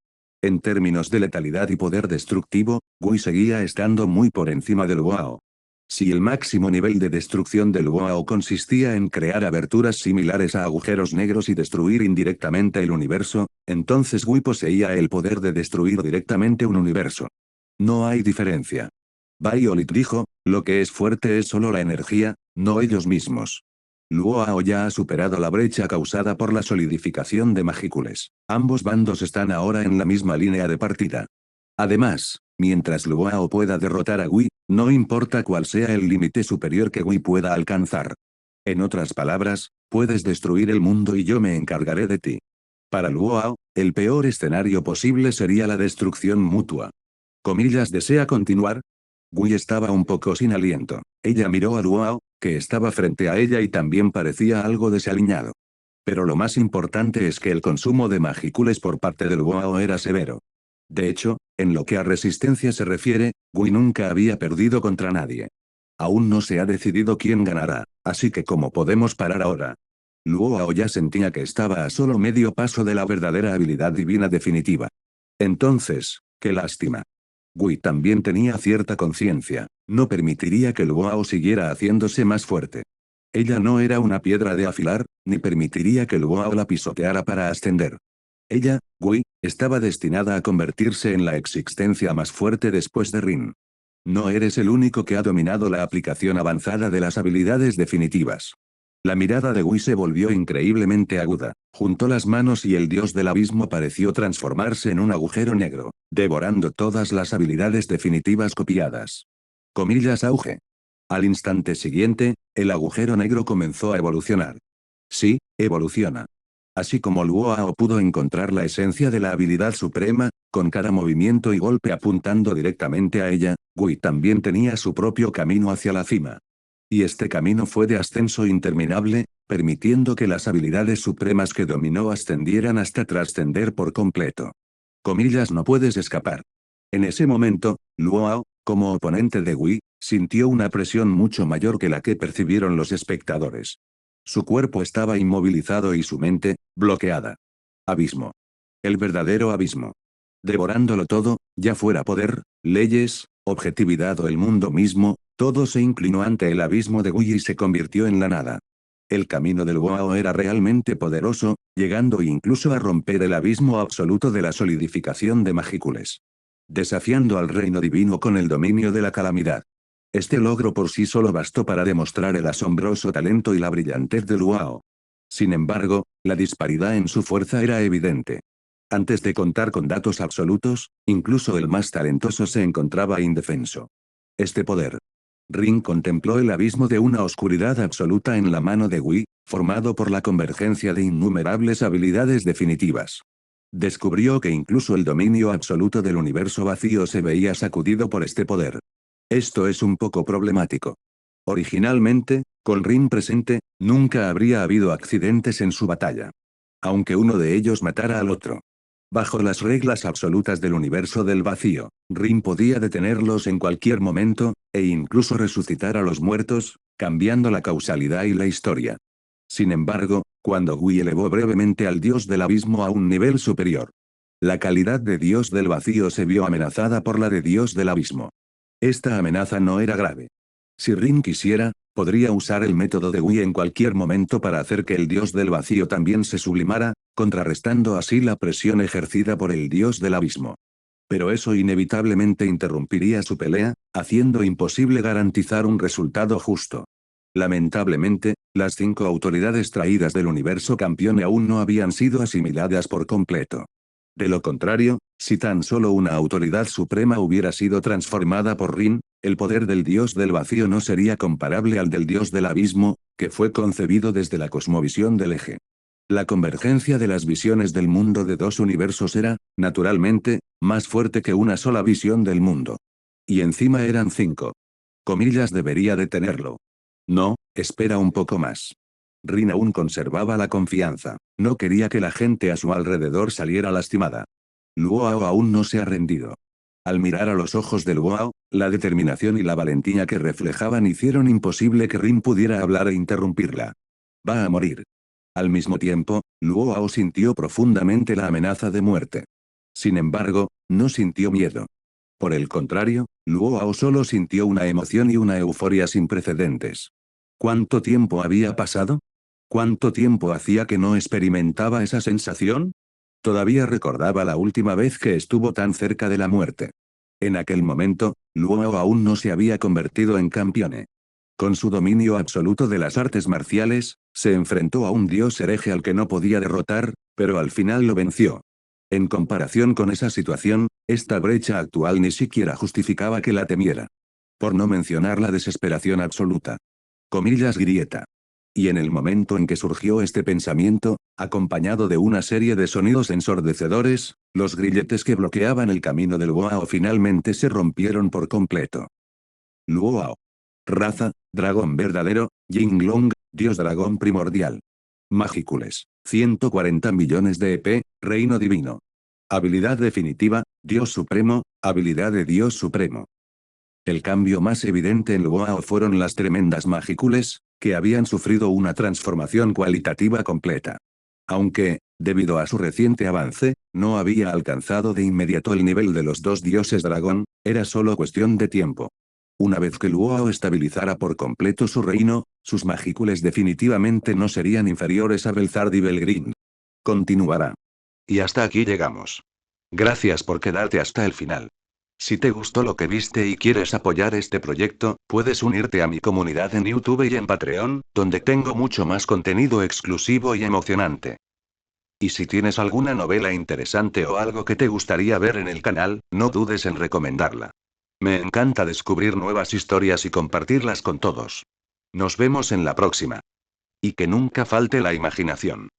En términos de letalidad y poder destructivo, Gui seguía estando muy por encima del Luo. Si el máximo nivel de destrucción del Luo consistía en crear aberturas similares a agujeros negros y destruir indirectamente el universo, entonces Gui poseía el poder de destruir directamente un universo. No hay diferencia. Violet dijo, lo que es fuerte es solo la energía, no ellos mismos. Luo ya ha superado la brecha causada por la solidificación de magícules. Ambos bandos están ahora en la misma línea de partida. Además, Mientras Luo pueda derrotar a Gui, no importa cuál sea el límite superior que Gui pueda alcanzar. En otras palabras, puedes destruir el mundo y yo me encargaré de ti. Para Luo, el peor escenario posible sería la destrucción mutua. Comillas, ¿desea continuar? Gui estaba un poco sin aliento. Ella miró a Luo, que estaba frente a ella y también parecía algo desaliñado. Pero lo más importante es que el consumo de magícules por parte de Luo era severo. De hecho, en lo que a resistencia se refiere, Gui nunca había perdido contra nadie. Aún no se ha decidido quién ganará, así que ¿cómo podemos parar ahora? Luo ya sentía que estaba a solo medio paso de la verdadera habilidad divina definitiva. Entonces, qué lástima. Gui también tenía cierta conciencia, no permitiría que Luo siguiera haciéndose más fuerte. Ella no era una piedra de afilar, ni permitiría que Luo la pisoteara para ascender. Ella, Gui, estaba destinada a convertirse en la existencia más fuerte después de Rin. No eres el único que ha dominado la aplicación avanzada de las habilidades definitivas. La mirada de Gui se volvió increíblemente aguda, juntó las manos y el dios del abismo pareció transformarse en un agujero negro, devorando todas las habilidades definitivas copiadas. Comillas, auge. Al instante siguiente, el agujero negro comenzó a evolucionar. Sí, evoluciona. Así como Luo pudo encontrar la esencia de la habilidad suprema, con cada movimiento y golpe apuntando directamente a ella, Gui también tenía su propio camino hacia la cima. Y este camino fue de ascenso interminable, permitiendo que las habilidades supremas que dominó ascendieran hasta trascender por completo. Comillas, no puedes escapar. En ese momento, Luo, como oponente de Gui, sintió una presión mucho mayor que la que percibieron los espectadores. Su cuerpo estaba inmovilizado y su mente, bloqueada. Abismo. El verdadero abismo. Devorándolo todo, ya fuera poder, leyes, objetividad o el mundo mismo, todo se inclinó ante el abismo de Gui y se convirtió en la nada. El camino del Luo era realmente poderoso, llegando incluso a romper el abismo absoluto de la solidificación de magícules. Desafiando al reino divino con el dominio de la calamidad. Este logro por sí solo bastó para demostrar el asombroso talento y la brillantez de Luo. Sin embargo, la disparidad en su fuerza era evidente. Antes de contar con datos absolutos, incluso el más talentoso se encontraba indefenso. Este poder. Rin contempló el abismo de una oscuridad absoluta en la mano de Gui, formado por la convergencia de innumerables habilidades definitivas. Descubrió que incluso el dominio absoluto del universo vacío se veía sacudido por este poder. Esto es un poco problemático. Originalmente, con Rin presente, nunca habría habido accidentes en su batalla. Aunque uno de ellos matara al otro. Bajo las reglas absolutas del universo del vacío, Rin podía detenerlos en cualquier momento, e incluso resucitar a los muertos, cambiando la causalidad y la historia. Sin embargo, cuando Gui elevó brevemente al dios del abismo a un nivel superior, la calidad de dios del vacío se vio amenazada por la de dios del abismo. Esta amenaza no era grave. Si Rin quisiera, podría usar el método de Gui en cualquier momento para hacer que el dios del vacío también se sublimara, contrarrestando así la presión ejercida por el dios del abismo. Pero eso inevitablemente interrumpiría su pelea, haciendo imposible garantizar un resultado justo. Lamentablemente, las 5 autoridades traídas del universo campeón aún no habían sido asimiladas por completo. De lo contrario, si tan solo una autoridad suprema hubiera sido transformada por Rin, el poder del dios del vacío no sería comparable al del dios del abismo, que fue concebido desde la cosmovisión del eje. La convergencia de las visiones del mundo de 2 universos era, naturalmente, más fuerte que una sola visión del mundo. Y encima eran 5. Comillas, debería detenerlo. No, espera un poco más. Rin aún conservaba la confianza, no quería que la gente a su alrededor saliera lastimada. Luo aún no se ha rendido. Al mirar a los ojos de Luo, la determinación y la valentía que reflejaban hicieron imposible que Rin pudiera hablar e interrumpirla. Va a morir. Al mismo tiempo, Luo sintió profundamente la amenaza de muerte. Sin embargo, no sintió miedo. Por el contrario, Luo solo sintió una emoción y una euforia sin precedentes. ¿Cuánto tiempo había pasado? ¿Cuánto tiempo hacía que no experimentaba esa sensación? Todavía recordaba la última vez que estuvo tan cerca de la muerte. En aquel momento, Luo aún no se había convertido en campeone. Con su dominio absoluto de las artes marciales, se enfrentó a un dios hereje al que no podía derrotar, pero al final lo venció. En comparación con esa situación, Esta brecha actual ni siquiera justificaba que la temiera. Por no mencionar la desesperación absoluta. Comillas grieta. Y en el momento en que surgió este pensamiento, acompañado de una serie de sonidos ensordecedores, los grilletes que bloqueaban el camino del Luao finalmente se rompieron por completo. Luao. Raza, dragón verdadero, Jinglong, dios dragón primordial. Magícules, 140 millones de EP, reino divino. Habilidad definitiva, Dios Supremo, habilidad de Dios Supremo. El cambio más evidente en Luao fueron las tremendas magícules, que habían sufrido una transformación cualitativa completa. Aunque, debido a su reciente avance, no había alcanzado de inmediato el nivel de los dos dioses dragón, era solo cuestión de tiempo. Una vez que Luao estabilizara por completo su reino, sus magícules definitivamente no serían inferiores a Belzard y Belgrind. Continuará. Y hasta aquí llegamos. Gracias por quedarte hasta el final. Si te gustó lo que viste y quieres apoyar este proyecto, puedes unirte a mi comunidad en YouTube y en Patreon, donde tengo mucho más contenido exclusivo y emocionante. Y si tienes alguna novela interesante o algo que te gustaría ver en el canal, no dudes en recomendarla. Me encanta descubrir nuevas historias y compartirlas con todos. Nos vemos en la próxima. Y que nunca falte la imaginación.